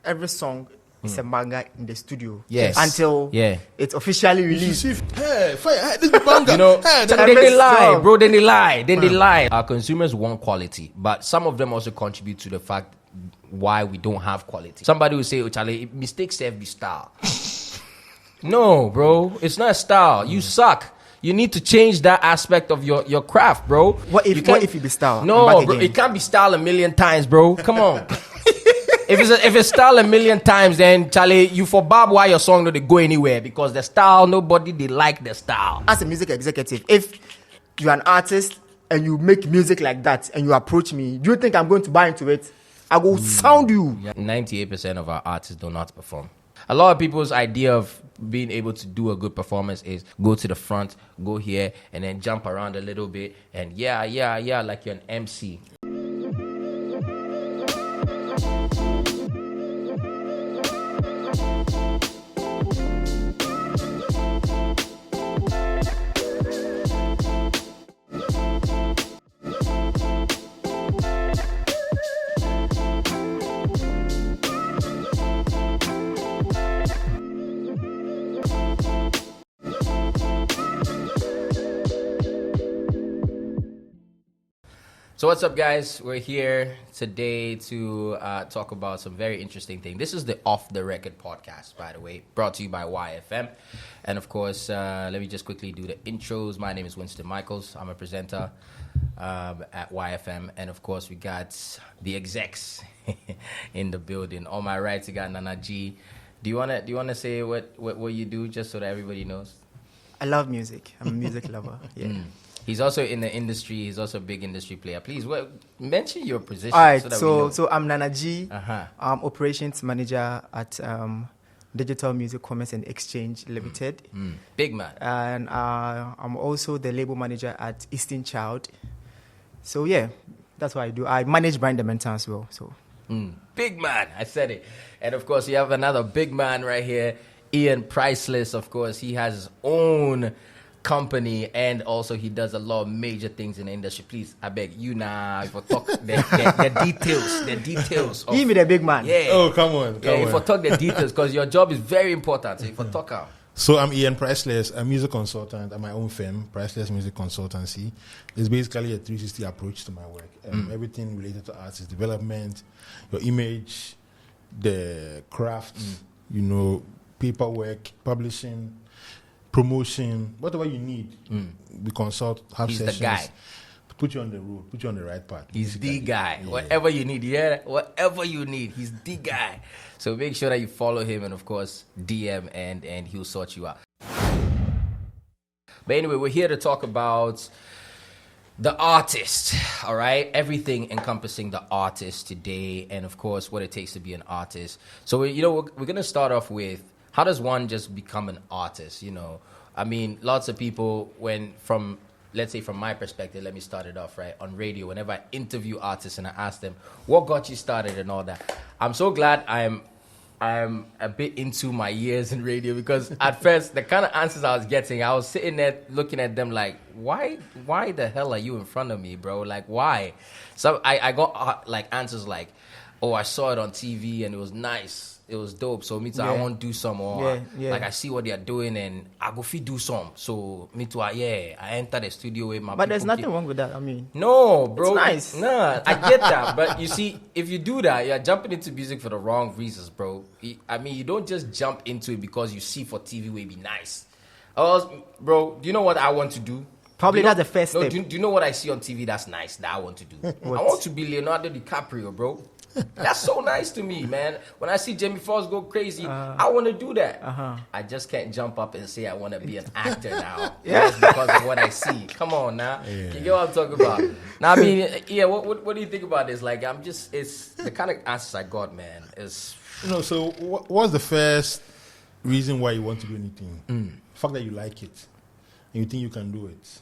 every song is a manga in the studio. Yes. Until it's officially released. Hey, this is manga. You know, hey, then they lie, bro. Then they lie. Our consumers want quality, but some of them also contribute to the fact why we don't have quality. Somebody will say, "Oh, Charlie, mistakes have be style." No, bro, it's not style. You suck. You need to change that aspect of your craft, bro. What if you be style? No, bro, it can't be style a million times, bro. Come on. If it's style a million times, then Charlie, you for Bob why your song don't go anywhere, because the style, nobody they like the style. As a music executive, if you're an artist and you make music like that and you approach me, do you think I'm going to buy into it? I will sound you. 98% of our artists do not perform. A lot of people's idea of being able to do a good performance is go to the front, go here, and then jump around a little bit, and like you're an MC. So what's up, guys? We're here today to talk about some very interesting things. This is the Off the Record podcast, by the way, brought to you by YFM. And of course, let me just quickly do the intros. My name is Winston Michaels. I'm a presenter at YFM. And of course, we got the execs in the building. On my right, we got Nana G. Do you wanna say what you do, just so that everybody knows? I love music. I'm a music lover. Yeah. He's also in the industry. He's also a big industry player. Please, mention your position. All right. So I'm Nana G. Uh-huh. Operations manager at Digital Music Commerce and Exchange Limited. Big man. And I'm also the label manager at Eastern Child. So yeah, that's what I do. I manage brand development as well. So big man. I said it. And of course, you have another big man right here, Ian Priceless. Of course, he has his own company, and also he does a lot of major things in the industry. Please, I beg you now, if I talk the details. Give me the big man. Yeah. Oh, come on. If I talk the details, because your job is very important. So if I talk out. So I'm Ian Priceless, a music consultant at my own firm, Priceless Music Consultancy. It's basically a 360 approach to my work. Everything related to artist development, your image, the craft, paperwork, publishing, promotion, whatever you need. We consult, have He's sessions. the guy. Put you on the road, put you on the right path. He's the guy. Yeah. Whatever you need, whatever you need, he's the guy. So make sure that you follow him, and of course, DM and he'll sort you out. But anyway, we're here to talk about the artist, all right? Everything encompassing the artist today, and of course, what it takes to be an artist. So, we're going to start off with, how does one just become an artist? I mean, lots of people, let's say from my perspective, let me start it off, right? On radio, whenever I interview artists and I ask them, what got you started and all that? I'm so glad I'm a bit into my years in radio, because at first, the kind of answers I was getting, I was sitting there looking at them like, why the hell are you in front of me, bro? Like, why? So I got answers like, oh, I saw it on TV and it was nice. It was dope. So me too, I want to do some, or like I see what they are doing and I go fit do some. So me too, I enter the studio with my. But there's nothing wrong with that. I mean, no, bro, it's nice. Nah, I get that. But you see, if you do that, you're jumping into music for the wrong reasons, bro. I mean, you don't just jump into it because you see for TV will be nice. Bro, do you know what I want to do? Probably that's the first step. Do you know what I see on TV that's nice that I want to do? I want to be Leonardo DiCaprio, bro. That's so nice to me, man. When I see Jamie Foxx go crazy, I want to do that. I just can't jump up and say I want to be an actor now. Just because of what I see. Come on now. You get what I'm talking about? Now, I mean, what do you think about this? Like, it's the kind of answers I got, man. So what's the first reason why you want to do anything? The fact that you like it, and you think you can do it,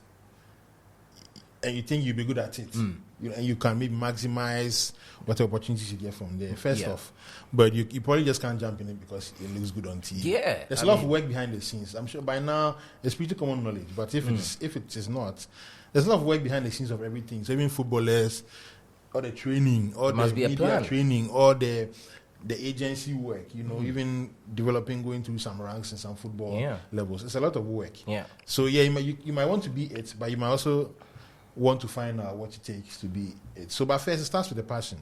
and you think you'll be good at it. And you can maybe maximize what opportunities you get from there, first off. But you probably just can't jump in it because it looks good on TV. Yeah. There's a lot of work behind the scenes. I'm sure by now it's pretty common knowledge. But if it is not, there's a lot of work behind the scenes of everything. So even footballers, all the training, all the media training, all the the agency work, even developing, going through some ranks in some football levels. It's a lot of work. Yeah. So yeah, you might want to be it, but you might also want to find out what it takes to be it. So, but first, it starts with the passion.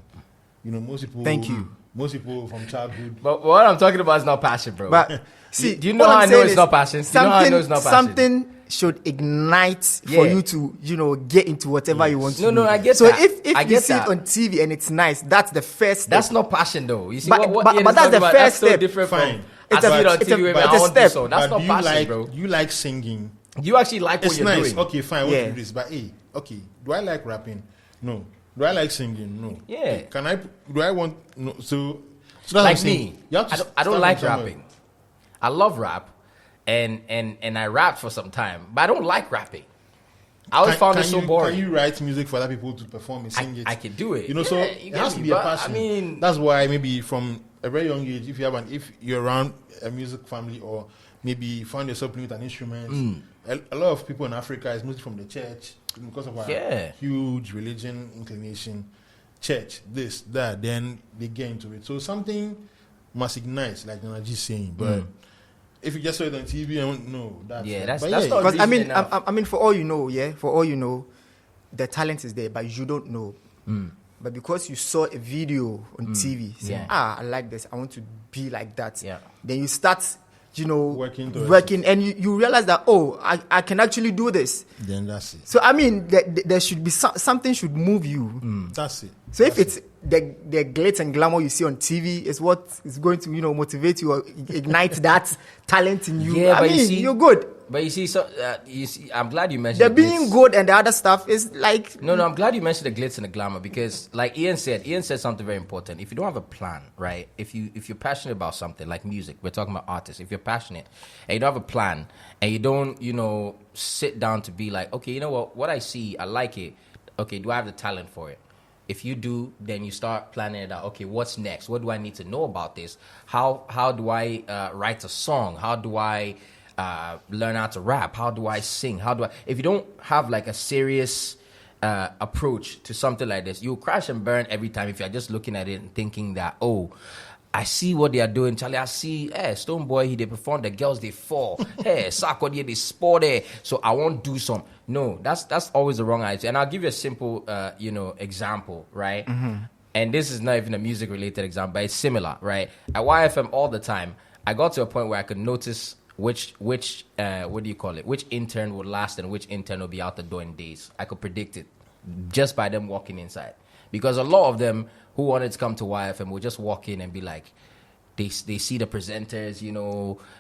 Most people. Thank you. Most people from childhood. But what I'm talking about is not passion, bro. But see, do you know how I know it's not passion? Do you know how I know it's not passion? Something should ignite for you to, get into whatever you want to do. No, I get so that. if I you get see that. it on TV and it's nice, that's the first step. That's not passion, though. You see, But what that's the first that's so step. different Fine. from It's I see it on it's TV with it's my a own step. so that's But not passion, bro. Do you like singing? You actually like It's what you're nice. doing. Okay, fine. I want Yeah. to do this. But hey, okay. Do I like rapping? No. Do I like singing? No. Yeah. Can I? Do I want? No. So that's what I'm Like saying. me, You have to I don't start like from somewhere. rapping. I love rap, and I rapped for some time, but I don't like rapping. I always found it so boring. Can you write music for other people to perform and sing it? I can do it. So Yeah, it you has get to me, be a but, passion. I mean, that's why maybe from a very young age, if you're around a music family or maybe you found yourself playing with an instrument, a lot of people in Africa is mostly from the church because of our huge religion inclination. Church, this, that, then they get into it. So something must ignite, like Nanaji's saying. But if you just saw it on TV, I don't know. That's not Because reason enough. I mean, for all you know, the talent is there, but you don't know. But because you saw a video on TV, saying, I like this, I want to be like that. Yeah. Then you start, working and you realize that, I can actually do this. Then that's it. So I mean, there should be something should move you. That's it. So if it's the glitz and glamour you see on TV is what is going to motivate you or ignite that talent in you, Yeah, I but mean, you see- you're good. But you see, I'm glad you mentioned The being glitz. good and the other stuff is like No, I'm glad you mentioned the glitz and the glamour because, like Ian said something very important. If you don't have a plan, right? If you're passionate about something like music, we're talking about artists. If you're passionate and you don't have a plan and you don't, sit down to be like, okay, you know what I see, I like it. Okay, do I have the talent for it? If you do, then you start planning it out. Okay, what's next? What do I need to know about this? How do I write a song? How do I learn how to rap? How do I sing? If you don't have like a serious approach to something like this, you'll crash and burn every time if you're just looking at it and thinking that, I see what they are doing, Charlie. I see, Stone Boy, they perform, the girls, they fall. Sako, they sport there. So I won't do some. No, that's always the wrong idea. And I'll give you a simple, example, right? And this is not even a music-related example, but it's similar, right? At YFM all the time, I got to a point where I could notice which what do you call it? Which intern would last and which intern will be out the door in days. I could predict it just by them walking inside. Because a lot of them who wanted to come to YFM would just walk in and be like, they see the presenters,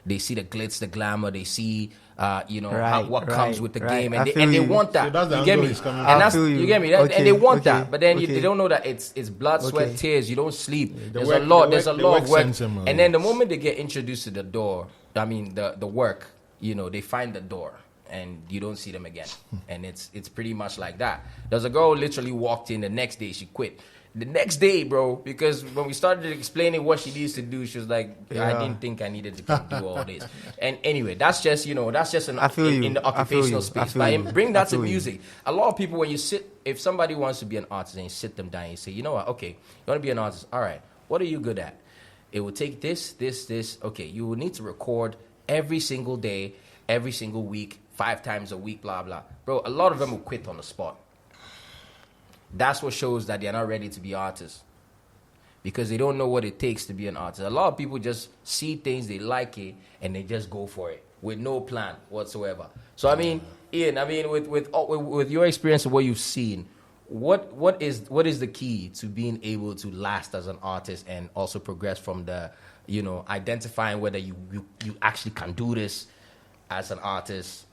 they see the glitz, the glamour, they see, what comes with the game, and they want that. So that's the you get angle me? he's coming And from. you get me? And they want that, but then they don't know that it's blood, sweat, tears. You don't sleep. There's a lot of work. And then the moment they get introduced to the door, I mean the work, they find the door. And you don't see them again. And it's pretty much like that. There's a girl who literally walked in the next day, she quit. The next day, bro, because when we started explaining what she needs to do, she was like, I didn't think I needed to come do all this. And anyway, that's just in the occupational space. But bring that to music. A lot of people, when you if somebody wants to be an artist and you sit them down, you say, you know what, okay, you want to be an artist, all right, what are you good at? It will take this. Okay, you will need to record every single day, every single week, 5 times a week, blah, blah. Bro, a lot of them will quit on the spot. That's what shows that they're not ready to be artists. Because they don't know what it takes to be an artist. A lot of people just see things, they like it, and they just go for it with no plan whatsoever. So, I mean, Ian, with your experience of what you've seen, what is the key to being able to last as an artist and also progress from the, identifying whether you actually can do this as an artist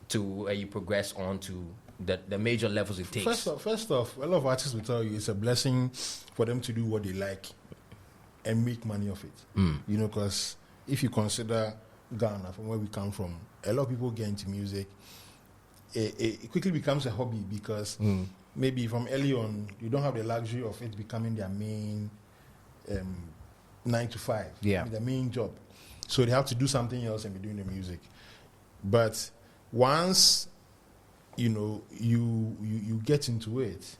to where you progress on to the major levels it takes? First off, a lot of artists will tell you it's a blessing for them to do what they like and make money off it. Because if you consider Ghana, from where we come from, a lot of people get into music. It quickly becomes a hobby because maybe from early on, you don't have the luxury of it becoming their main 9 to 5, their main job. So they have to do something else and be doing the music. But once you get into it,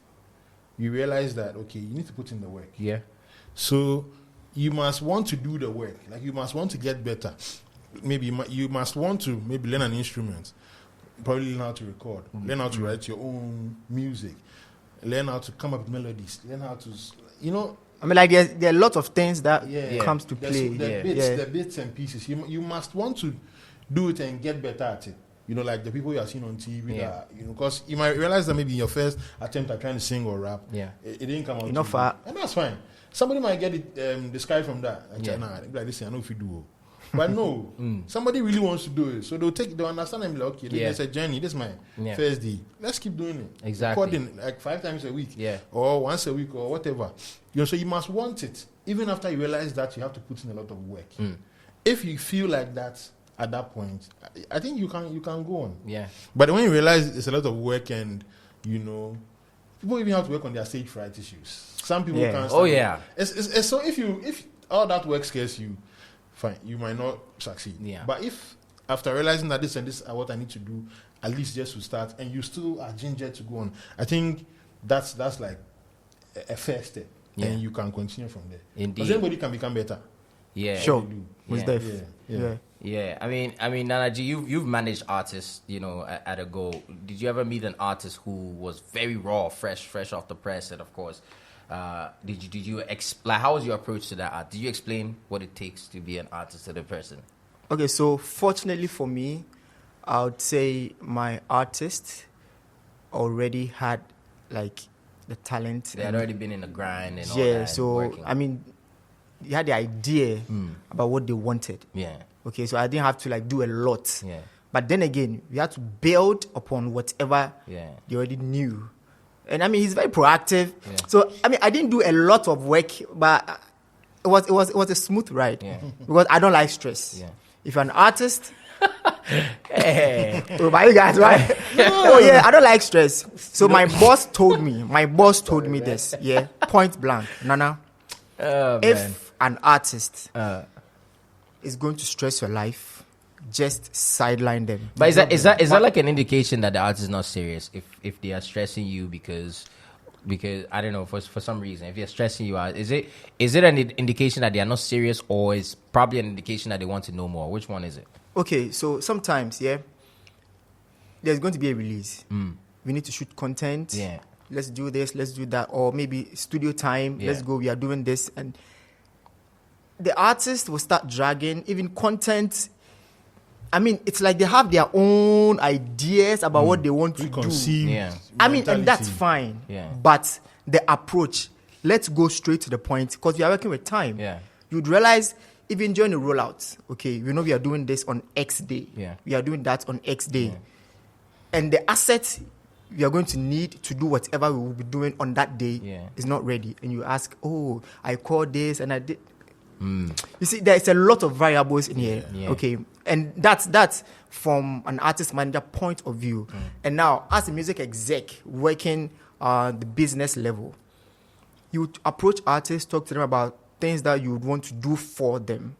you realize that okay, you need to put in the work. Yeah. So you must want to do the work. Like, you must want to get better. Maybe you must want to maybe learn an instrument. Probably learn how to record. Learn how to write your own music. Learn how to come up with melodies. Learn how to, you know. I mean, like, there are a lot of things that comes to play. The bits and pieces. You must want to do it and get better at it. You know, like the people you are seeing on TV. That, you know, because you might realize that maybe in your first attempt at trying to sing or rap, it didn't come out. Enough far. And that's fine. Somebody might get it discouraged from that. Like, nah, like this, I know if you do. But no, somebody really wants to do it. So they'll understand and be like, okay, there's a journey. This is my first day. Let's keep doing it. Exactly. Recording like 5 times a week. Or once a week or whatever. You know, so you must want it. Even after you realize that, you have to put in a lot of work. If you feel like that at that point, I think you can go on. Yeah. But when you realize it's a lot of work and, you know, people even have to work on their stage fright issues. Some people can't. Oh, yeah. It's so if all that work scares you, fine, you might not succeed. Yeah. But if after realizing that this and this are what I need to do, at least just to start, and you still are ginger to go on, I think that's like a first step, and you can continue from there. Indeed. Because everybody can become better. Yeah. Sure. Yeah. I mean, Nanaji, you've managed artists, you know, at a go. Did you ever meet an artist who was very raw, fresh off the press, and of course, did you explain? How was your approach to that art? Did you explain what it takes to be an artist to the person? Okay, so fortunately for me, I would say my artist already had like the talent. They had already been in the grind and all that. Yeah, so I mean, they had the idea about what they wanted. Yeah. Okay, so I didn't have to like do a lot. Yeah. But then again, we had to build upon whatever they already knew. And I mean, he's very proactive. Yeah. So I mean, I didn't do a lot of work, but it was a smooth ride because I don't like stress. Yeah. If you're an artist, by you guys, right? Oh yeah, I don't like stress. So my boss told me this. Yeah, point blank, Nana. If an artist is going to stress your life, just sideline them. But is that like an indication that the artist is not serious? If they are stressing you because I don't know, for some reason, if they're stressing you out, is it an indication that they are not serious, or is probably an indication that they want to know more? Which one is it? Okay, so sometimes there's going to be a release. We need to shoot content. Yeah. Let's do this, let's do that, or maybe studio time. Let's go. We are doing this, and the artist will start dragging even content. I mean, it's like they have their own ideas about what they want to do. Yeah. I mean, and that's fine. Yeah. But the approach, let's go straight to the point, because we are working with time. Yeah. You'd realize even during the rollout, okay, we know we are doing this on X day. Yeah. We are doing that on X day. Yeah. And the assets we are going to need to do whatever we will be doing on that day is not ready. And you ask, oh, I called this and I did. You see, there's a lot of variables in here. Yeah. Okay. And that's from an artist manager point of view. And now, as a music exec working on the business level, you would approach artists, talk to them about things that you would want to do for them.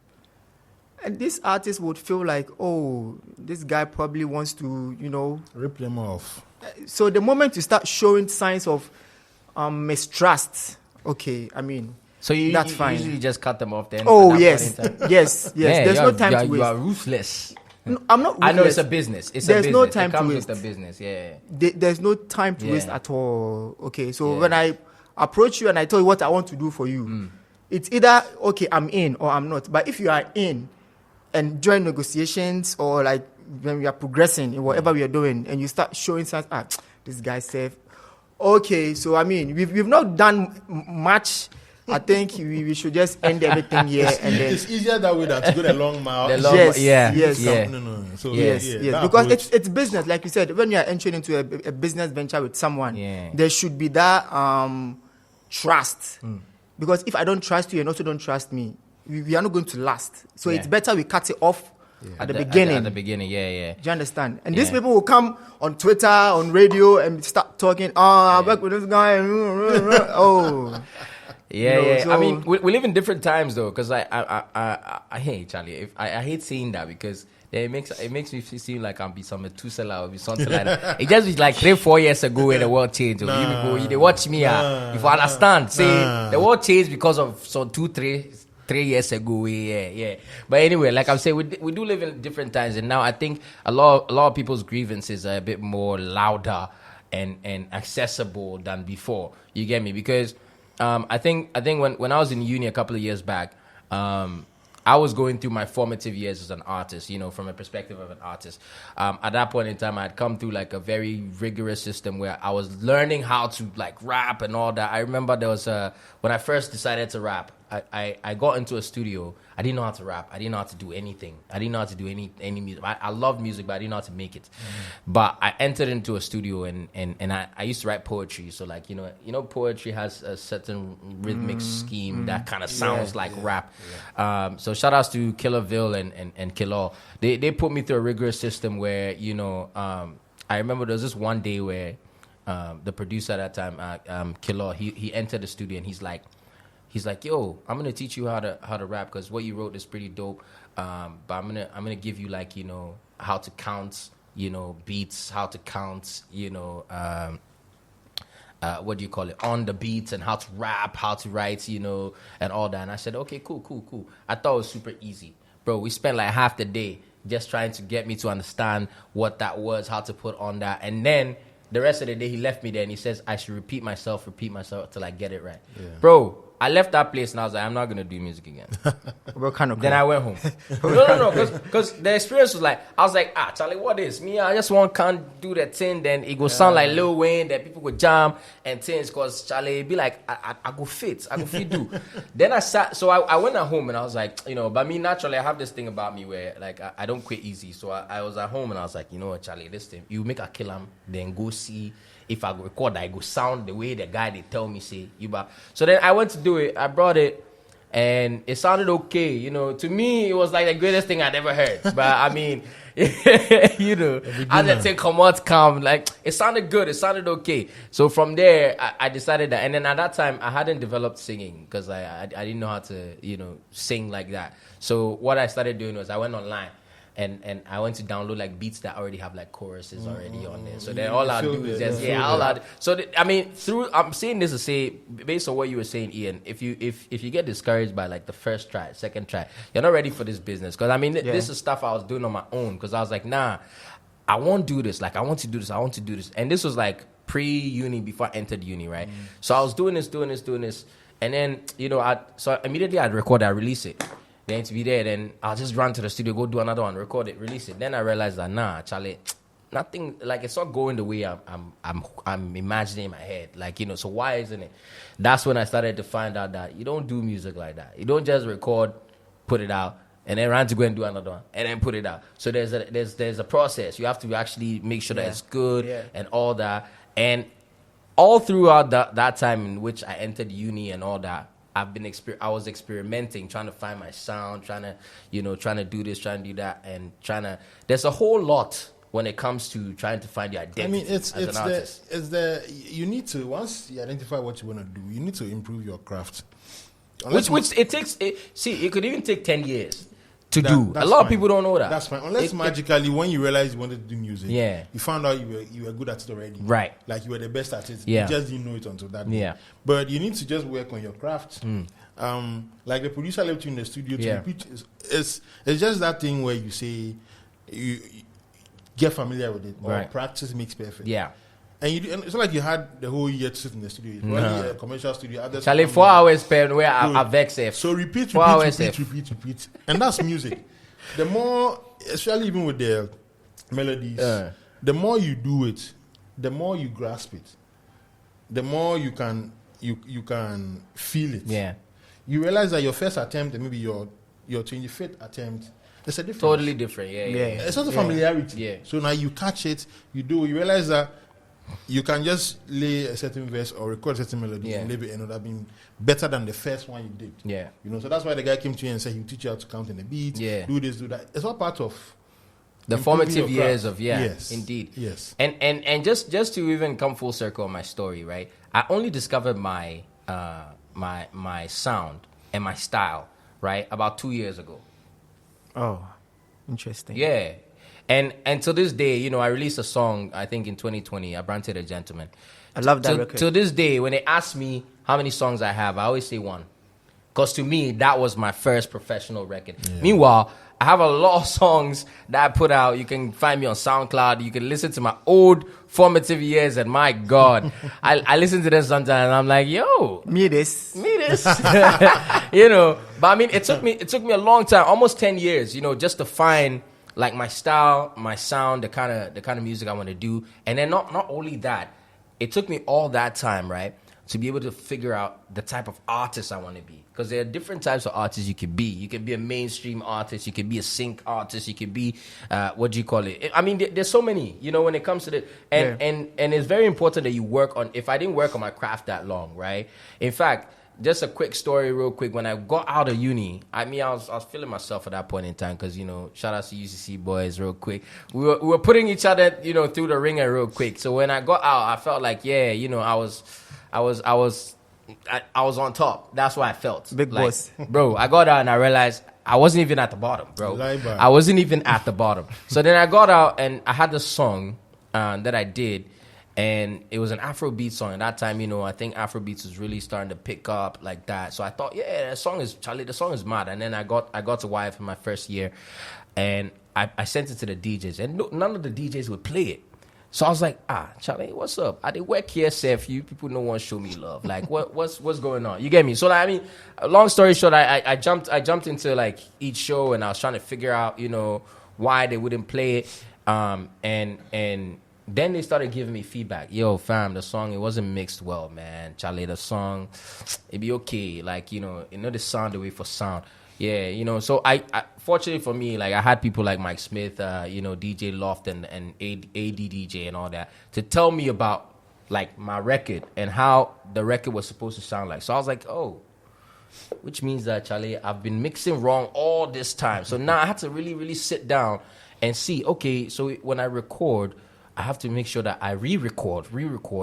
And this artist would feel like, oh, this guy probably wants to, rip them off. So the moment you start showing signs of mistrust, okay, I mean, so that's fine. You usually just cut them off then. Oh, yes. yes. Yeah, there's no time to waste. You are ruthless. No, I'm not ruthless. I know it's a business. There's no time to waste. It's a business, yeah. There's no time to waste at all. Okay, so when I approach you and I tell you what I want to do for you, it's either, okay, I'm in or I'm not. But if you are in and during negotiations or like when we are progressing in whatever we are doing and you start showing signs, this guy said, okay, so I mean, we've not done much. I think we should just end everything here, and then it's easier that way than to go the long mile. Yes. No. So yes. Because it's business, like you said. When you are entering into a business venture with someone, there should be that trust. Because if I don't trust you and also don't trust me, we are not going to last. So it's better we cut it off at the beginning. At the beginning, yeah. Do you understand? And these people will come on Twitter, on radio, and start talking. I work with this guy. Oh. Yeah. So I mean, we live in different times though, because I hate Charlie. I hate seeing that because it makes me seem like I'm be some Methuselah or something like that. It just was like 3-4 years ago when the world changed. They watch me. If I understand, say the world changed because of some 2-3 3 years ago. Yeah. But anyway, like I'm saying, we do live in different times, and now I think a lot of people's grievances are a bit more louder and accessible than before. You get me? Because I think when I was in uni a couple of years back, I was going through my formative years as an artist, from a perspective of an artist. At that point in time, I had come through like a very rigorous system where I was learning how to like rap and all that. I remember there was when I first decided to rap, I got into a studio. I didn't know how to rap. I didn't know how to do anything. I didn't know how to do any music. I loved music, but I didn't know how to make it. Mm-hmm. But I entered into a studio and I used to write poetry. So like, poetry has a certain rhythmic scheme that kind of sounds like rap. Yeah. So shout outs to Killerville and Killer. They put me through a rigorous system where, I remember there was this one day where the producer at that time, Killer, he entered the studio and he's like, yo, I'm gonna teach you how to rap because what you wrote is pretty dope. But I'm gonna give you like how to count beats, how to count what do you call it, on the beats, and how to rap, how to write, and all that. And I said, okay, cool. I thought it was super easy, bro. We spent like half the day just trying to get me to understand what that was, how to put on that, and then the rest of the day he left me there and he says I should repeat myself till I get it right, bro. I left that place and I was like, I'm not going to do music again. Then I went home. No, because the experience was like, I was like, Charlie, what is? Me, I just can't do that thing. Then it go sound like Lil Wayne, that people go jam and things, because Charlie, be like, I go fit do. Then I sat, so I went at home and I was like, but me, naturally, I have this thing about me where like, I don't quit easy. So I was at home and I was like, you know what, Charlie, this thing, you make a kill him, then go see. If I go record, I go sound the way the guy they tell me say you. So then I went to do it. I brought it, and it sounded okay. To me it was like the greatest thing I'd ever heard. But I mean, as the thing come out, like it sounded good. It sounded okay. So from there, I decided that. And then at that time, I hadn't developed singing because I didn't know how to sing like that. So what I started doing was I went online. And I went to download like beats that already have like choruses already on there. So then all I do is just I'm saying this to say, based on what you were saying, Ian, if you get discouraged by like the first try, second try, you're not ready for this business. Because I mean, this is stuff I was doing on my own. Because I was like, nah, I won't do this. Like I want to do this. And this was like pre-uni, before I entered uni, right? So I was doing this, and then so immediately I'd record, I'd release it. Then to be there, then I'll just run to the studio, go do another one, record it, release it. Then I realized that Charlie, nothing, like it's not going the way I'm imagining in my head. Like, so why isn't it? That's when I started to find out that you don't do music like that. You don't just record, put it out, and then run to go and do another one, and then put it out. So there's a process. You have to actually make sure that it's good and all that. And all throughout that time in which I entered uni and all that, I was experimenting, trying to find my sound, trying to do this, trying to do that, and there's a whole lot when it comes to trying to find your identity. I mean, as an artist. You need to, once you identify what you want to do, you need to improve your craft. Which it takes, it could even take 10 years to do. A lot of people don't know that. That's fine. Unless magically, when you realize you wanted to do music, you found out you were good at it already. Right. Like you were the best at it. Yeah. You just didn't know it until that day. Yeah. But you need to just work on your craft. Like the producer left you in the studio to repeat. It's just that thing where you say, you get familiar with it. Or practice makes perfect. Yeah. And it's not like you had the whole year to sit in the studio. It's only a commercial studio. Charlie, 4 hours spent where I vex it. So repeat. And that's music. The more, especially even with the melodies, the more you do it, the more you grasp it, the more you can feel it. Yeah. You realize that your first attempt and maybe your 25th attempt, there's a difference. Totally different. Yeah. It's not a familiarity. Yeah. So now you catch it, you realize that you can just lay a certain verse or record a certain melody and leave it, and it would have been better than the first one you did. Yeah. So that's why the guy came to you and said he'll teach you how to count in the beat, do this, do that. It's all part of the formative years of yes. Indeed. Yes. And just to even come full circle on my story, right? I only discovered my my sound and my style, right, about 2 years ago. Oh, interesting. Yeah. And to this day, I released a song, I think in 2020, I Branded a Gentleman. I love that record. To this day, when they ask me how many songs I have, I always say one. Because to me, that was my first professional record. Yeah. Meanwhile, I have a lot of songs that I put out. You can find me on SoundCloud. You can listen to my old formative years, and my God, I listen to them sometimes, and I'm like, yo, me this, you know. But I mean, it took me a long time, almost 10 years, you know, just to find like my style, my sound, the kind of music I want to do, and then not only that, it took me all that time, right, to be able to figure out the type of artist I want to be. Because there are different types of artists you can be. You can be a mainstream artist. You can be a sync artist. You can be, what do you call it? I mean, there's so many, you know, when it comes to the... And it's very important that you work on... If I didn't work on my craft that long, right? In fact, just a quick story real quick. When I got out of uni, I was feeling myself at that point in time because, you know, shout out to UCC boys real quick. We were putting each other, you know, through the ringer real quick. So when I got out, I felt like, yeah, you know, I was on top. That's what I felt. Big like, boss. Bro, I got out and I realized I wasn't even at the bottom, bro. I wasn't even at the bottom. So then I got out and I had this song that I did, and it was an Afrobeat song. At that time, you know, I think Afrobeats was really starting to pick up like that. So I thought, yeah, the song is mad. And then I got to YF in my first year, and I sent it to the DJs, and none of the DJs would play it. So I was like, Charlie, what's up? I did work here, Seth. You people don't want to show me love. Like, what's going on? You get me? So like, I mean, long story short, I jumped into like each show, and I was trying to figure out, you know, why they wouldn't play it. And then they started giving me feedback. Yo, fam, the song, it wasn't mixed well, man. Charlie, the song, it'd be okay. Like, you know the sound away for sound. Yeah, you know, so I fortunately for me, like I had people like Mike Smith, you know, DJ Loft and ADDJ and all that to tell me about like my record and how the record was supposed to sound like. So I was like, oh, which means that, Charlie, I've been mixing wrong all this time. So now I had to really, really sit down and see, okay, so when I record, I have to make sure that I re-record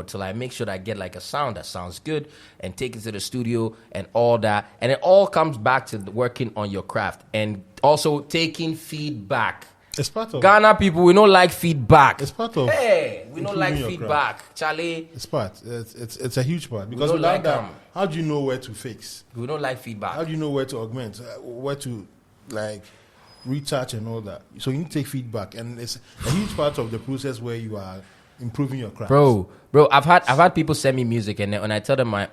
till I make sure that I get like a sound that sounds good and take it to the studio and all that. And it all comes back to working on your craft and also taking feedback. It's part of Ghana people, we don't like feedback. It's part of we don't like feedback, craft. Charlie. It's part. It's a huge part because without that, how do you know where to fix? We don't like feedback. How do you know where to augment? Where to like retouch and all that. So you need to take feedback, and it's a huge part of the process where you are improving your craft. Bro, I've had people send me music, and when I tell them my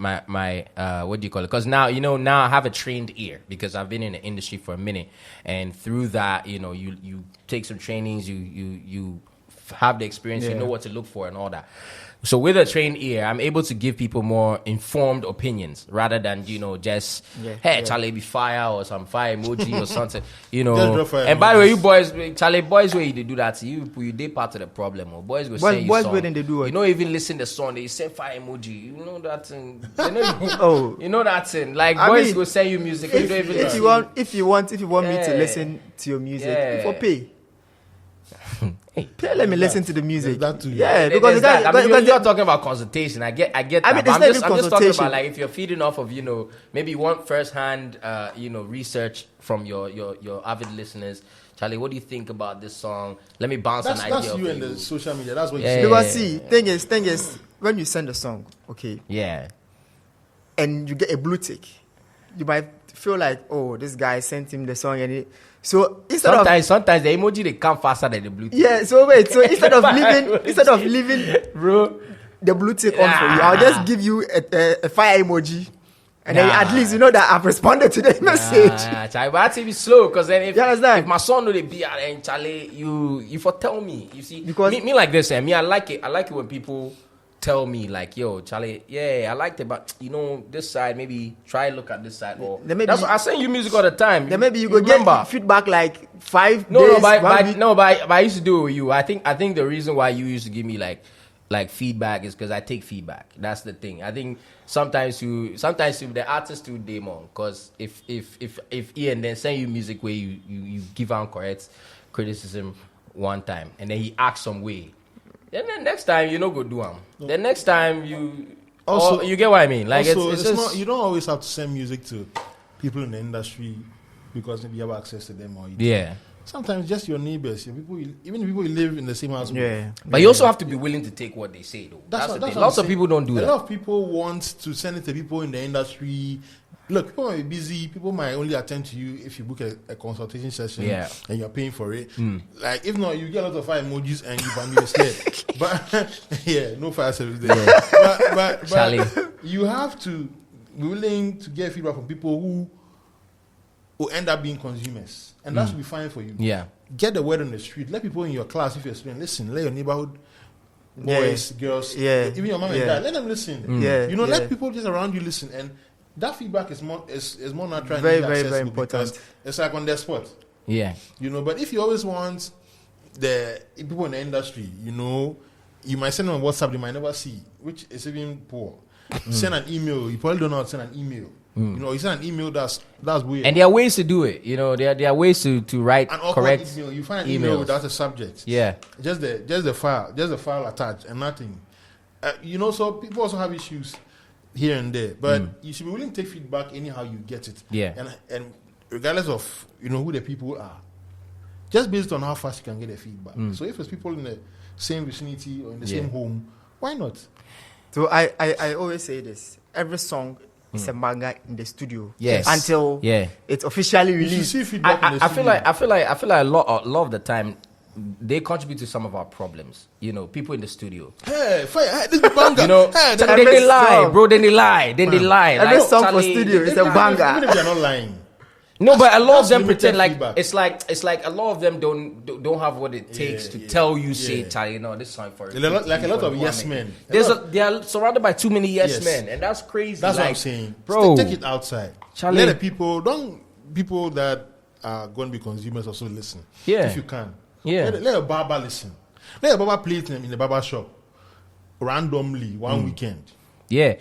what do you call it? Because now I have a trained ear because I've been in the industry for a minute, and through that, you know, you take some trainings, you have the experience, you know what to look for and all that. So with a trained ear, I'm able to give people more informed opinions rather than, you know, just, Charlie, be fire or some fire emoji or something, you know. And by the way, you boys, Charlie, boys, where you do that to you did part of the problem. Or boys will say boys wouldn't they do it? You don't even listen to the song, they send fire emoji. You know that thing. You know that thing. Like, boys will send you music. If you want me to listen to your music, for pay. Let me listen to the music. That too. Yeah, because you're talking about consultation. I get that. I'm just talking about like if you're feeding off of, you know, maybe you want first-hand, you know, research from your avid listeners. Charlie, what do you think about this song? Let me bounce an idea. That's you and the social media. That's what you say. Because see, thing is, when you send a song, okay, and you get a blue tick, you might feel like, oh, this guy sent him the song, and so sometimes the emoji they come faster than the blue tick. Yeah, so wait, so instead of leaving bro the blue tick on for you, I'll just give you a fire emoji. And then at least you know that I've responded to the message. Charlie, but I have to be slow because then if my son know they be and Charlie, you foretell me. You see, because me like this, and me I like it when people tell me like, yo, Charlie, yeah, I liked it, but you know, this side, maybe try look at this side. Or I send you music all the time. Then maybe you go get feedback like 5 days. But I used to do it with you. I think the reason why you used to give me like feedback is because I take feedback. That's the thing. I think sometimes the artist do demon, because if Ian then send you music where you give out correct criticism one time and then he acts some way. Then the next time you go do them. The next time you get what I mean. Like also, it's just not, you don't always have to send music to people in the industry because maybe you have access to them or sometimes just your neighbors, your people, even people you live in the same house with. But you also have to be willing to take what they say though. That's the thing. Lots of people don't do that. A lot of people want to send it to people in the industry look, people might be busy. People might only attend to you if you book a consultation session and you're paying for it. Like, if not, you get a lot of fire emojis and you ban me scared. But yeah, no fire service there. Yeah. But you have to be willing to get feedback from people who end up being consumers, and that should be fine for you. Yeah, get the word on the street. Let people in your class, if you're a student, listen. Let your neighborhood boys, girls, even your mom and dad, let them listen. Let people just around you listen, and that feedback is more natural. Very, very, very important. It's like on their spot. Yeah, But if you always want the people in the industry, you might send them on WhatsApp, they might never see, which is even poor. Send an email. You probably don't know how to send an email. You send an email that's weird. And there are ways to do it. There are ways to write correct email. You find an email without a subject. Yeah, just the file attached and nothing. So people also have issues here and there, but you should be willing to take feedback anyhow you get it. Yeah, and regardless of who the people are, just based on how fast you can get the feedback. So if it's people in the same vicinity or in the same home, why not? So I always say this: every song is a manga in the studio. Yes. Until it's officially released. You see feedback in the I studio. feel like a lot of the time they contribute to some of our problems. People in the studio. Hey, this is manga. They lie, bro. Then they lie. Every song for studio is a banger. Even if they're not lying. No, but a lot of them limited pretend like feedback. it's like a lot of them don't have what it takes to tell you, say, Charlie, this song for it. Like a lot of yes men. They are surrounded by too many yes men, and that's crazy. That's what I'm saying, bro. Take it outside. Charlie. Let the people that are going to be consumers also listen. Yeah, if you can. Yeah, let a barber listen. Let a barber play it in the barber shop randomly one weekend. Yeah,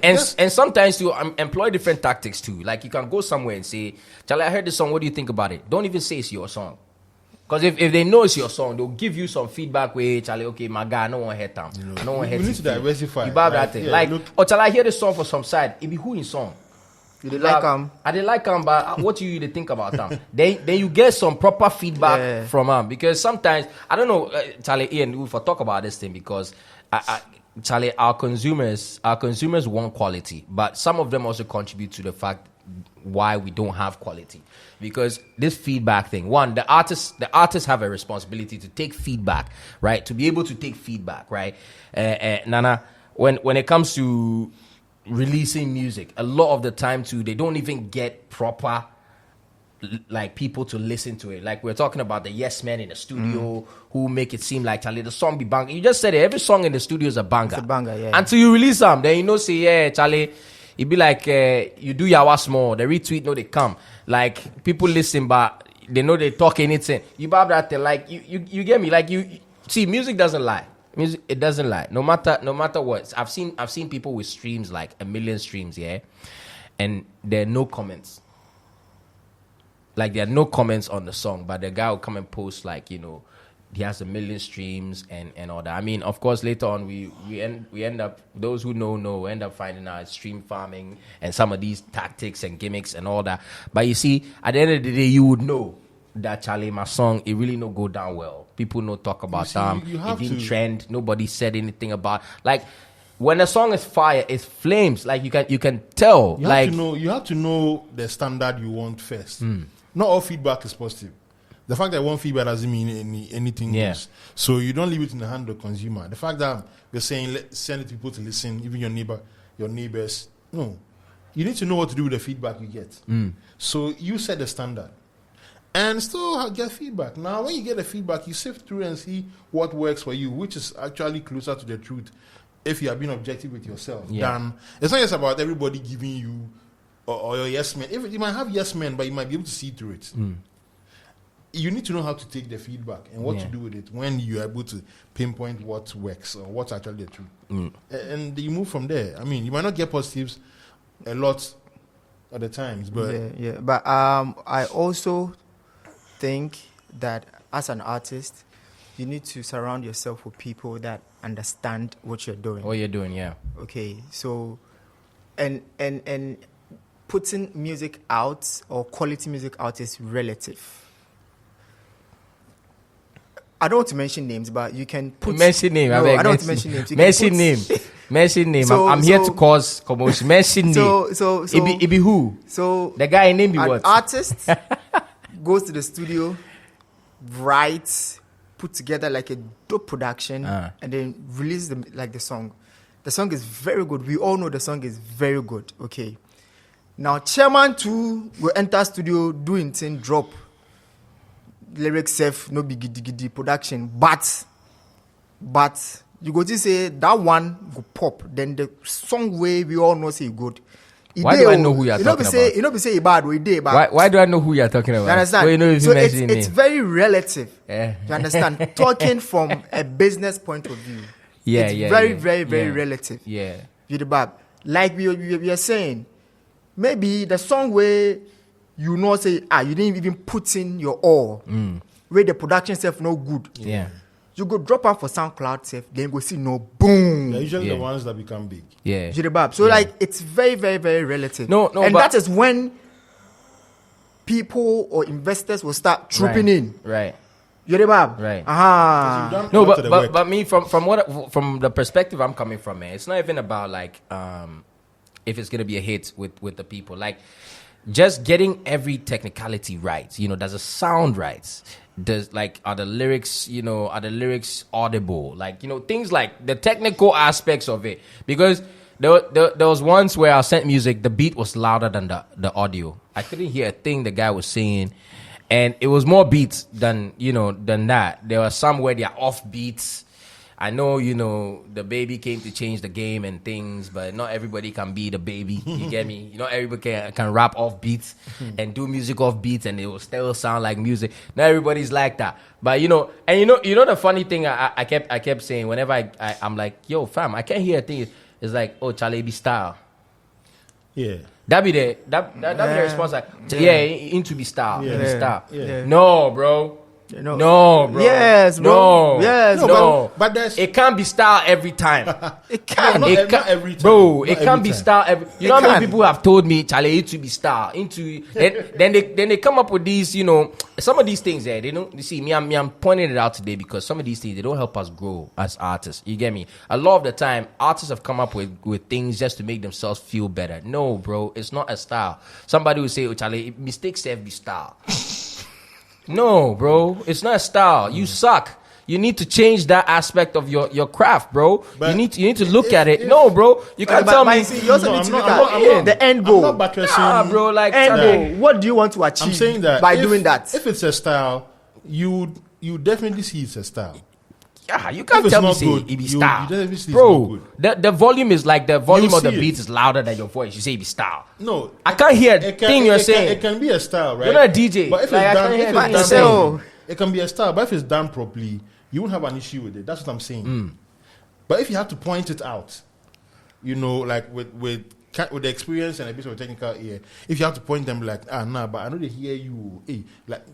and sometimes you employ different tactics too. Like you can go somewhere and say, Charlie, I heard this song. What do you think about it? Don't even say it's your song. Because if they know it's your song, they'll give you some feedback with, Charlie, okay, my guy, I don't want to hear them. I don't want to hear You need to diversify. You bab that thing. Charlie, I hear this song for some side. It be who in song? You did like them. I didn't like them, but what you really think about them? Then you get some proper feedback from them. Because sometimes, I don't know, Charlie, Ian, we'll talk about this thing because Charlie, our consumers want quality, but some of them also contribute to the fact why we don't have quality. Because this feedback thing, one, the artists have a responsibility to take feedback, right? To be able to take feedback, right? Nana, when it comes to releasing music, a lot of the time too, they don't even get proper like people to listen to it. Like we're talking about the yes men in the studio who make it seem like, Charlie, the song be banger. You just said it, every song in the studio is a banger. It's a banger, yeah. Until you release them, then say, yeah, Charlie, it be like you do yawa small, the retweet, no, they come. Like people listen, but they know they talk anything. You bab that thing, like you get me? Like you see, music doesn't lie. Music, it doesn't lie. No matter what. I've seen people with streams, like 1 million streams, yeah, and there are no comments. Like there are no comments on the song, but the guy will come and post like, he has 1 million streams and all that. I mean, of course, later on we end up, those who know end up finding out stream farming and some of these tactics and gimmicks and all that. But you see, at the end of the day, you would know that, Charlie, my song, it really no go down well. People no talk about them. It didn't trend. Nobody said anything about, like, when a song is fire, it's flames. Like you can tell. You have to know the standard you want first. Not all feedback is positive. The fact that I want feedback doesn't mean anything else. So you don't leave it in the hand of the consumer. The fact that you're saying send it to people to listen, even your neighbors. No, you need to know what to do with the feedback you get. So you set the standard, and still get feedback. Now, when you get the feedback, you sift through and see what works for you, which is actually closer to the truth. If you are being objective with yourself, then it's not just about everybody giving you or your yes men. If you might have yes men, but you might be able to see through it. You need to know how to take the feedback and what to do with it when you're able to pinpoint what works or what's actually the truth. And you move from there. I mean, you might not get positives a lot of the times, but But I also think that as an artist, you need to surround yourself with people that understand what you're doing. What you're doing, yeah. Okay, so and putting music out or quality music out is relative. I don't want to mention names, but you can put... Mention name. No, I don't want to mention names. Mention name. Mention name. So- I'm here so- to cause commotion. Mention name. So it be who? So The guy name be an what? artist goes to the studio, writes, put together like a dope production, and then release the song. The song is very good. We all know the song is very good. Okay. Now chairman too will enter studio, doing thing, drop lyrics, self, no big giddy production, but you go to say that one go pop. Then the song way we all know say good. Why do I know who you are talking about? You know, be say bad, we day bad. Why do I know who you are talking about? You understand? Well, you know if So you mention it's name. very relative. Yeah. You understand? Talking from a business point of view. Yeah, it's yeah, very, yeah. very, very Yeah. relative. Yeah. You the bab. Like we are saying, maybe the song where you know say you didn't even put in your all, where the production self no good. Yeah. You go drop out for SoundCloud self, then go see no boom. They're usually Yeah. the ones that become big. Yeah. You the bab. So like it's very, very, very relative. No, and but- that is when people or investors will start trooping in. Right. You the bab. Right. Aha. You've done No, a lot but of the but, work. but me from the perspective I'm coming from, man, it's not even about like if it's gonna be a hit with the people. Like just getting every technicality right. You know, does the sound right? Does like are the lyrics audible? Like, you know, things like the technical aspects of it. Because there was once where I sent music, the beat was louder than the audio. I couldn't hear a thing the guy was saying. And it was more beats than that. There were some where they are off beats. I know, the baby came to change the game and things, but not everybody can be the baby. You get me? Not everybody can rap off beats and do music off beats, and it will still sound like music. Not everybody's like that. But the funny thing I kept saying whenever I'm like, yo, fam, I can't hear a thing. It's like, oh, Charlie be style. Yeah. That be the response. Like, yeah, into be style. Yeah. Be style. Yeah. No, bro. No. No, bro. Yes, bro. No. Yes, no. bro. But there's It can't be style every time. It can. not It ev- can't- not every time. Bro, Not it every can't be time. style every. You It know how many can. people have told me, Charlie, it to be style. Then they come up with these, some of these things there. They don't. You see, I'm pointing it out today because some of these things they don't help us grow as artists. You get me? A lot of the time, artists have come up with things just to make themselves feel better. No, bro, it's not a style. Somebody will say, oh, Charlie, mistakes have be style. No, bro, it's not a style. You suck. You need to change that aspect of your craft, bro. But you need to look at it. No, bro, you can't tell me. You also No, need to I'm look not- at I'm not- the end I'm goal. not buttressing. Nah, bro, like End Charlie. goal. What do you want to achieve I'm saying that by if- doing that? If it's a style, you definitely see it's a style. Yeah, you can't If it's tell me not say good, it be you style, definitely see it's bro. not The volume is like the volume You of the see it. beat is louder than your voice. You say it be style. No, I can't hear a it can- thing you're it can- saying. It can be a style, right? You're not a DJ. But if Like, I it's done, can't hear if that. it's done So- properly, it can be a style. But if it's done properly, you won't have an issue with it. That's what I'm saying. But if you have to point it out, like with the experience and a bit of technical ear, if you have to point them like, nah, but I know they hear you,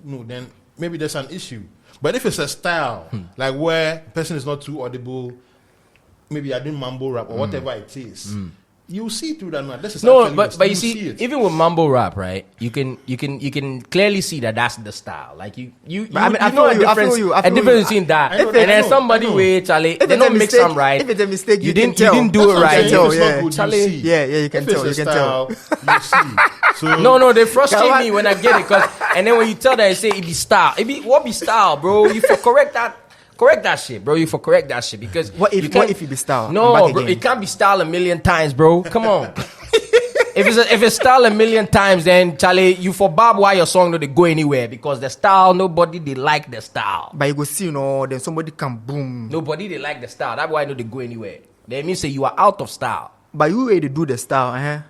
no, then maybe there's an issue. But if it's a style, like where person is not too audible, maybe I didn't mumble rap or whatever it is, you see through that. This is No, actually but this. you You see, it. even with mumble rap, right? You can clearly see that that's the style. Like you But I mean, I know a feel you, I feel difference. you, I A feel difference you. between that I know and that, then I somebody know. with Charlie. If They it's a don't mix mistake- them right. if it's a mistake, you didn't can tell. you didn't do That's it what I'm right. saying. tell, If it's yeah. not good, Charlie. you see. Yeah, you can If tell. it's You a can tell. style, you see. So No, they frustrate Yeah, me when I get it. And then when you tell them, and say it be style. What be style, bro? You for correct that shit, bro. You for correct that shit because What if it be style? No, I'm back bro, again. it can't be style a million times, bro. Come on. If it's style a million times, then Charlie, you for Bob why your song no they go anywhere because the style nobody they like the style. But you go see, then somebody can boom. Nobody they like the style. That's why no they go anywhere. That means say you are out of style. But you ready to do the style,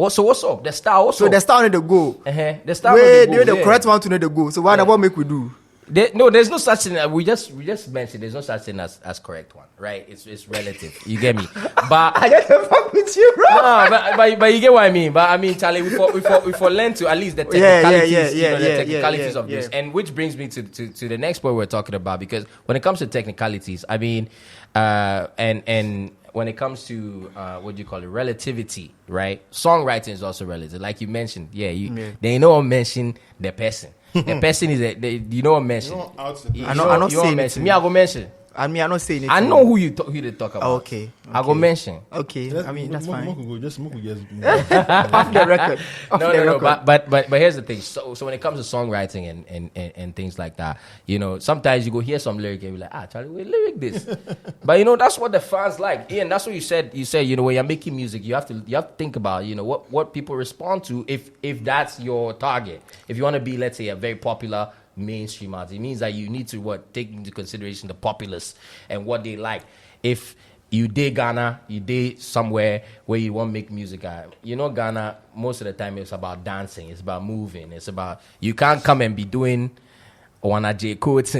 So what's up? The style. What's So up? the style need to go. The style. no Wait, dey they're go, the yeah. correct one to need to go. So what make we do? There's no such thing. We just mentioned there's no such thing as correct one, right? It's relative. You get me? But I get the fuck with you, bro. no, but you get what I mean. But I mean, Charlie, we for learn to at least the technicalities, the technicalities of this, and which brings me to the next point we're talking about because when it comes to technicalities, I mean, and when it comes to what do you call it, relativity, right? Songwriting is also relative, like you mentioned. They know mention the person. The person is you know what mention. you don't out the I know say mention. Me, I go mention. I mean, I'm not saying it. I know who they talk about. Okay. I go mention. Okay. I mean, that's fine. Off the record. No. But here's the thing. So when it comes to songwriting and things like that, you know, sometimes you go hear some lyric and you're like, Charlie, we lyric this. But you know, that's what the fans like. Ian, that's what you said. You said, you know, when you're making music, you have to think about, you know, what people respond to if that's your target. If you want to be, let's say, a very popular mainstream artist, it means that you need to take into consideration the populace and what they like. If you did Ghana, you did somewhere where you want to make music. You know, Ghana, most of the time it's about dancing, it's about moving, it's about, you can't come and be doing one J quotes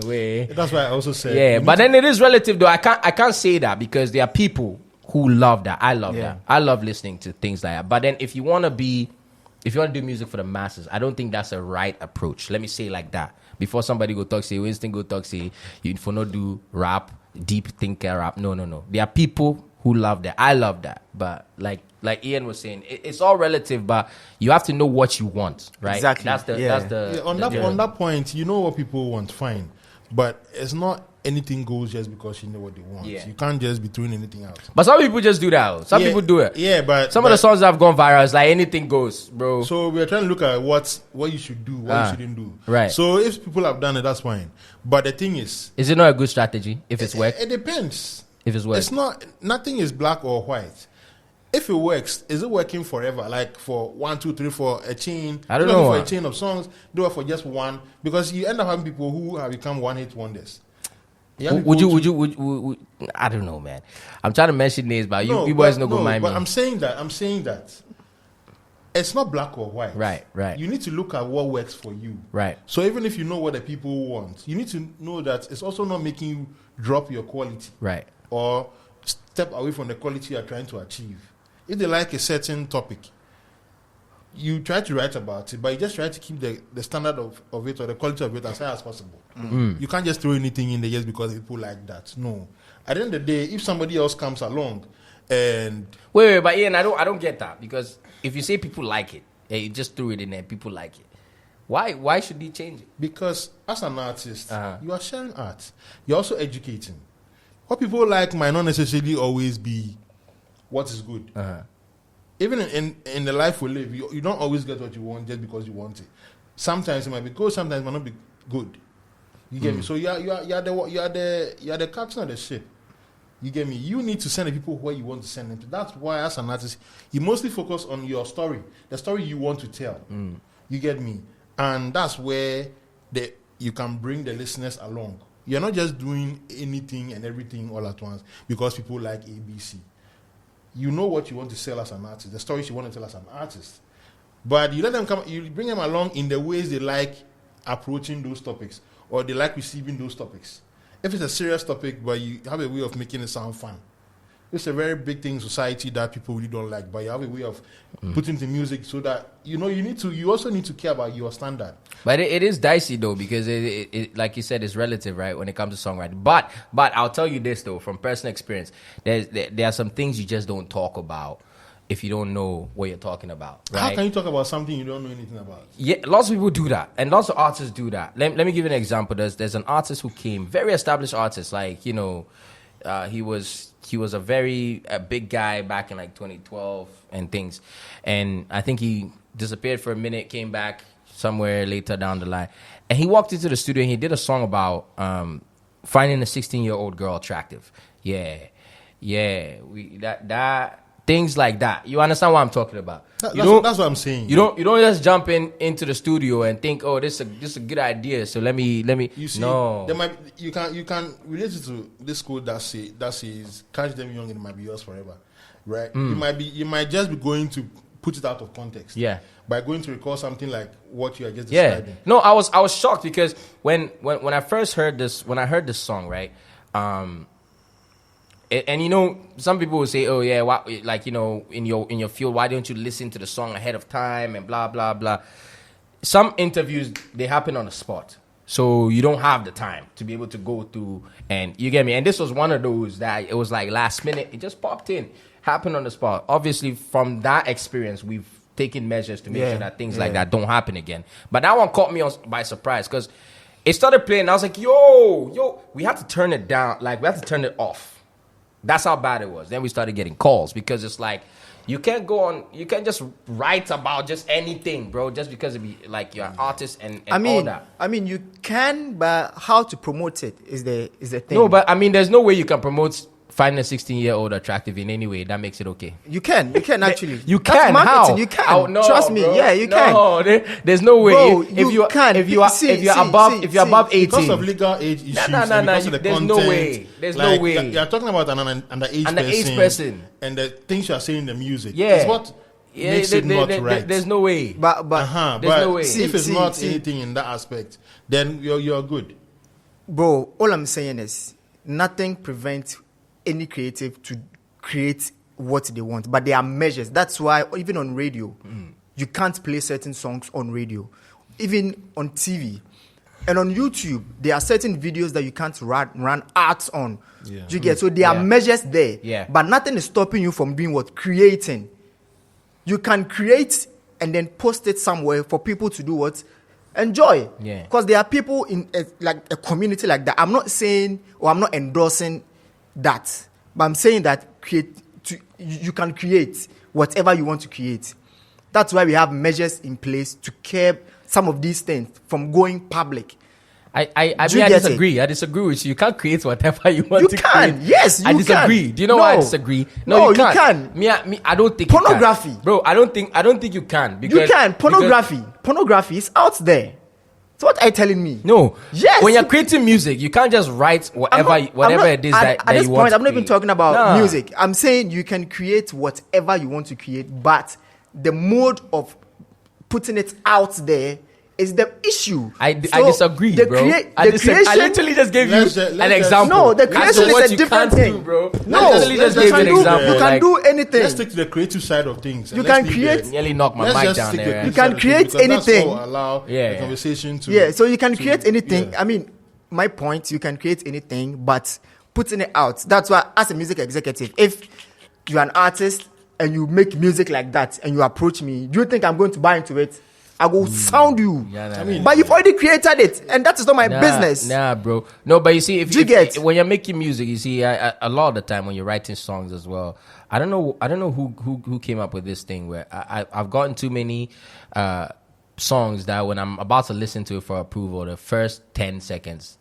way. That's why I also said. Yeah, but then it is relative though. I can't say that because there are people who love that. I love that. I love listening to things like that. But then if you want to do music for the masses, I don't think that's a right approach. Let me say it like that. Before somebody go talk, say, Winston go talk, say, you for not do rap, deep thinker rap. No. There are people who love that. I love that. But like Ian was saying, it's all relative, but you have to know what you want, right? Exactly. That's the on that point, you know what people want, fine. But it's not anything goes just because you know what they want. Yeah. You can't just be throwing anything out. But some people just do that. Some people do it. Yeah, but some of the songs that have gone viral, it's like anything goes, bro. So we're trying to look at what you should do, what you shouldn't do. Right. So if people have done it, that's fine. But the thing is it not a good strategy if it's worked? It depends. If it's worked. It's not, nothing is black or white. If it works, is it working forever? Like for 1, 2, 3, 4, a chain? I don't know. For a chain of songs, do it for just one. Because you end up having people who have become one-hit wonders. Would you? I don't know, man. I'm trying to mention names, but you boys not go mind me. But I'm saying that it's not black or white. Right. You need to look at what works for you. Right. So even if you know what the people want, you need to know that it's also not making you drop your quality. Right. Or step away from the quality you're trying to achieve. If they like a certain topic, you try to write about it, but you just try to keep the standard of it or the quality of it as high as possible. Mm-hmm. You can't just throw anything in there just because people like that. No. At the end of the day, if somebody else comes along and... Wait, but Ian, I don't get that. Because if you say people like it, and you just threw it in there, people like it. Why should they change it? Because as an artist, you are sharing art. You're also educating. What people like might not necessarily always be what is good. Even in the life we live, you don't always get what you want just because you want it. Sometimes it might be good, sometimes it might not be good. You get me? So you are the captain of the ship. You get me? You need to send the people where you want to send them to. That's why as an artist, you mostly focus on your story, the story you want to tell. You get me? And that's where you can bring the listeners along. You're not just doing anything and everything all at once because people like ABC. You know what you want to sell as an artist, the stories you want to tell as an artist. But you let them come, you bring them along in the ways they like approaching those topics or they like receiving those topics. If it's a serious topic, but you have a way of making it sound fun. It's a very big thing in society that people really don't like, but you have a way of putting the music so that, you also need to care about your standard. But it is dicey though, because it like you said, it's relative, right? When it comes to songwriting. But I'll tell you this though, from personal experience, there are some things you just don't talk about if you don't know what you're talking about. Right? How can you talk about something you don't know anything about? Yeah, lots of people do that, and lots of artists do that. Let me give you an example. There's an artist who came, very established artist, like he was a big guy back in like 2012 and things, and I think he disappeared for a minute, came back somewhere later down the line, and he walked into the studio and he did a song about finding a 16-year-old girl attractive. That things like that. You understand what I'm talking about? That's what I'm saying. You don't just jump into the studio and think, oh, this is a good idea. So let me. You see, no. you can relate it to this quote that says, "Catch them young, and it might be yours forever." Right? You might just be going to put it out of context. Yeah. By going to recall something like what you are just describing. Yeah. No, I was shocked because when I first heard this, song, right? And some people will say, oh yeah, like in your field, why don't you listen to the song ahead of time and blah blah blah. Some interviews, they happen on the spot, so you don't have the time to be able to go through, and you get me. And this was one of those that it was like last minute, it just popped in, happened on the spot. Obviously, from that experience, we've taken measures to make sure that things like that don't happen again. But that one caught me by surprise because it started playing. I was like, yo, we had to turn it down. Like, we had to turn it off. That's how bad it was. Then we started getting calls because it's like, you can't just write about just anything, bro, just because like you're an artist and all that. I mean, you can, but how to promote it is the thing. No, but I mean, there's no way you can promote finding a 16-year-old attractive in any way that makes it okay. You can actually. You can. How? You can. No, trust me. Bro. Yeah, you can. No, there's no way. Bro, if you can. If you're above 18, because of legal age issues, no. Because of the There's content, no way. There's no way. You're talking about an underage person, and the things you are saying in the music. Yeah. Is what makes it not right. There's no way. But there's no way. If it's not anything in that aspect, then you're good. Bro, all I'm saying is nothing prevents any creative to create what they want, but there are measures. That's why even on radio, you can't play certain songs on radio, even on TV. And on YouTube, there are certain videos that you can't run ads on. Yeah. Do you get? So there are measures there. Yeah. But nothing is stopping you from doing what? Creating. You can create and then post it somewhere for people to do what? Enjoy. Yeah. Because there are people in a community like that. I'm not saying or I'm not endorsing that. But I'm saying that you can create whatever you want to create. That's why we have measures in place to curb some of these things from going public. I disagree. I disagree with you. You can't create whatever you want to create. You can. Yes, you can. I disagree. Do you know why I disagree? No, you can't. Me, I don't think pornography. You can. Bro, I don't think you can. Because, you can. Pornography is out there. So what are you telling me? No. Yes. When you're creating music, you can't just write whatever it is that you want. At this point, I'm not even talking about music. I'm saying you can create whatever you want to create, but the mode of putting it out there is the issue. I disagree, bro. I literally just gave you an example. No, the creation is a different thing, bro. No, I literally just gave you an example. You can do anything. Let's stick to the creative side of things. You can create. Nearly knock my mic down there. You can create anything. Allow the conversation to. Yeah, so you can create anything. Yeah. I mean, my point, you can create anything, but putting it out. That's why, as a music executive, if you're an artist and you make music like that and you approach me, do you think I'm going to buy into it? I will sound you. But you've already created it, and that is not my business. Nah, bro. No, but you see, if when you're making music, you see, a lot of the time when you're writing songs as well, I don't know who came up with this thing where I've gotten too many songs that when I'm about to listen to it for approval, the first 10 seconds,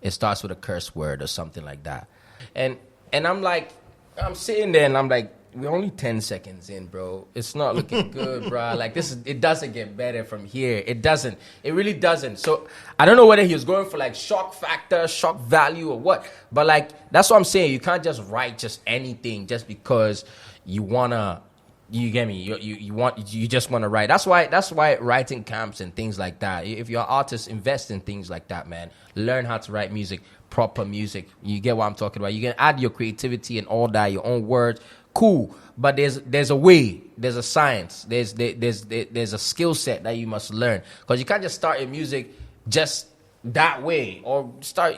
it starts with a curse word or something like that, and I'm sitting there and I'm like, we're only 10 seconds in, bro. It's not looking good, bro. Like, it doesn't get better from here. It doesn't. It really doesn't. So, I don't know whether he was going for, like, shock factor, shock value, or what. But, like, that's what I'm saying. You can't just write just anything just because you wanna, you get me? You just wanna write. That's why writing camps and things like that. If you're an artist, invest in things like that, man. Learn how to write music, proper music. You get what I'm talking about? You can add your creativity and all that, your own words. Cool, but there's a way, there's a science, there's a skill set that you must learn, because you can't just start your music just that way, or start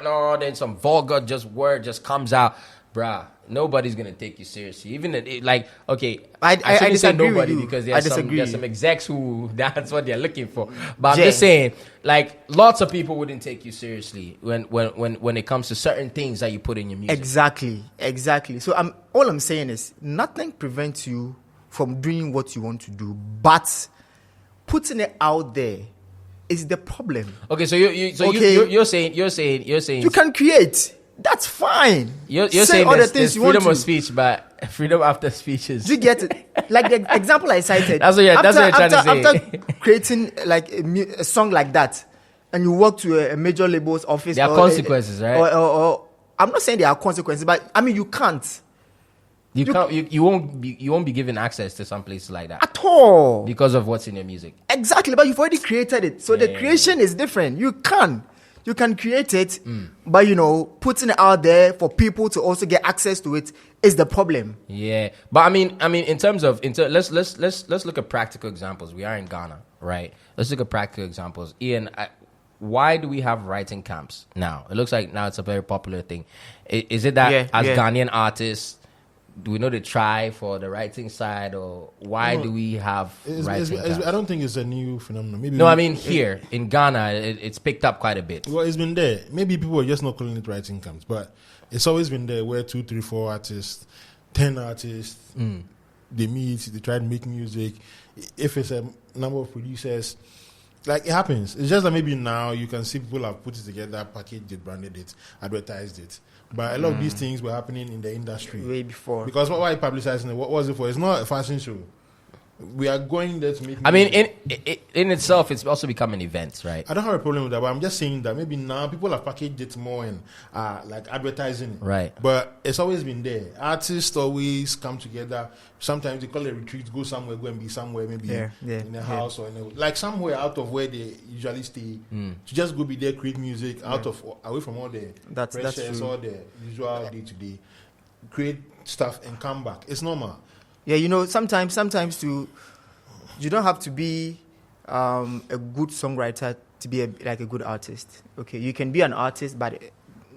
on, then some vulgar word just comes out, bruh. Nobody's gonna take you seriously. Even I shouldn't say nobody, because there's some execs who that's what they're looking for. But I'm just saying, like, lots of people wouldn't take you seriously when it comes to certain things that you put in your music. Exactly. So all I'm saying is nothing prevents you from doing what you want to do, but putting it out there is the problem. Okay, so you're saying you can create. That's fine. You're saying all the things you want to. Freedom of speech, but freedom after speech is. Do you get it? Like the example I cited. That's what you're trying to say. After creating like a song like that, and you walk to a major label's office. There are consequences, right? Or I'm not saying there are consequences, but I mean you can't. You won't be given access to some places like that at all because of what's in your music. Exactly, but you've already created it, so the creation is different. You can create it, but putting it out there for people to also get access to it is the problem. Yeah, but I mean, in terms let's look at practical examples. We are in Ghana, right? Let's look at practical examples. Ian, why do we have writing camps now? It looks like now it's a very popular thing. Is it that Ghanaian artists Do we know the try for the writing side, or why do we have writing? I don't think it's a new phenomenon. Maybe no, I mean here in Ghana, it's picked up quite a bit. Well, it's been there. Maybe people are just not calling it writing camps, but it's always been there. Where 2, 3, 4 artists, 10 artists, they meet, they try to make music. If it's a number of producers, like it happens. It's just that maybe now you can see people have put it together, packaged it, branded it, advertised it. But a lot of these things were happening in the industry way before. Because why are you publicizing it? What was it for? It's not a fashion show. We are going there to make music. I mean, in itself, it's also become an event, right? I don't have a problem with that, but I'm just saying that maybe now people have packaged it more and like advertising it. Right. But it's always been there. Artists always come together. Sometimes they call it a retreat, go somewhere, go and be somewhere, maybe in a house or like somewhere out of where they usually stay. To just go be there, create music away from all the pressures, all the usual day-to-day. Create stuff and come back. It's normal. Yeah, you know, sometimes you don't have to be a good songwriter to be like a good artist. Okay, you can be an artist, but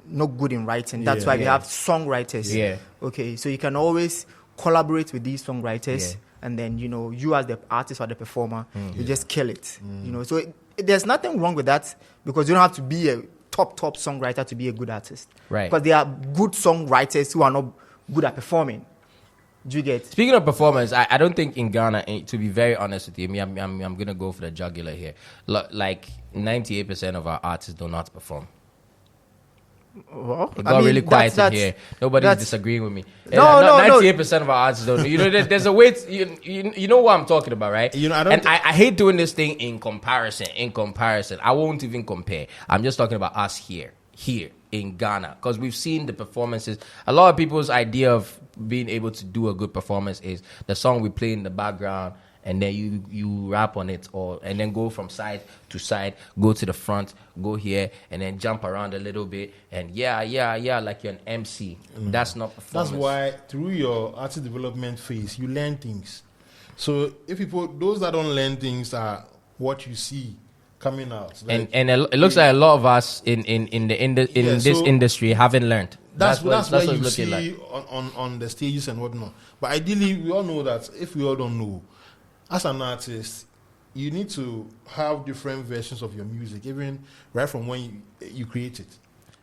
not good in writing. That's why we have songwriters. Yeah. Okay, so you can always collaborate with these songwriters, and then you as the artist or the performer, you just kill it. You know, so there's nothing wrong with that because you don't have to be a top songwriter to be a good artist. Right. Because there are good songwriters who are not good at performing. Do you get? Speaking of performance, I don't think in Ghana, to be very honest with you, I'm going to go for the jugular here. Like 98% of our artists do not perform. Well, it got really quiet in here. Nobody's disagreeing with me. No, 98% of our artists don't. There's a way. You know what I'm talking about, right? I hate doing this thing in comparison. I won't even compare. I'm just talking about us here in Ghana, because we've seen the performances. A lot of people's idea of being able to do a good performance is the song we play in the background, and then you rap on it, and then go from side to side, go to the front, go here, and then jump around a little bit, and yeah, like you're an MC. That's not performance. That's why through your artist development phase, you learn things. So if those that don't learn things are what you see coming out, like, and it looks like a lot of us in this industry haven't learned. That's what you see like on the stages and whatnot. But ideally, we all know that if we all don't know, as an artist, you need to have different versions of your music, even right from when you create it.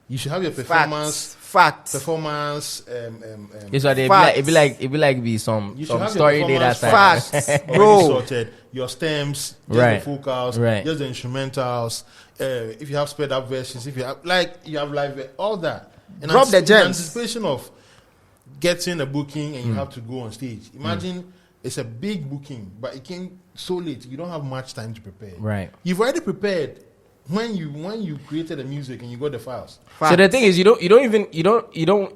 You should have your performance. Facts. Performance. It's like it be like some story data. Facts, bro. Sorted. Your stems, just right. the vocals, just the instrumentals. If you have sped up versions, if you have live, all that. And drop the gems. Anticipation of getting a booking and you have to go on stage. Imagine it's a big booking, but it came so late. You don't have much time to prepare. Right. You've already prepared when you created the music and you got the files. Facts. So the thing is, you don't.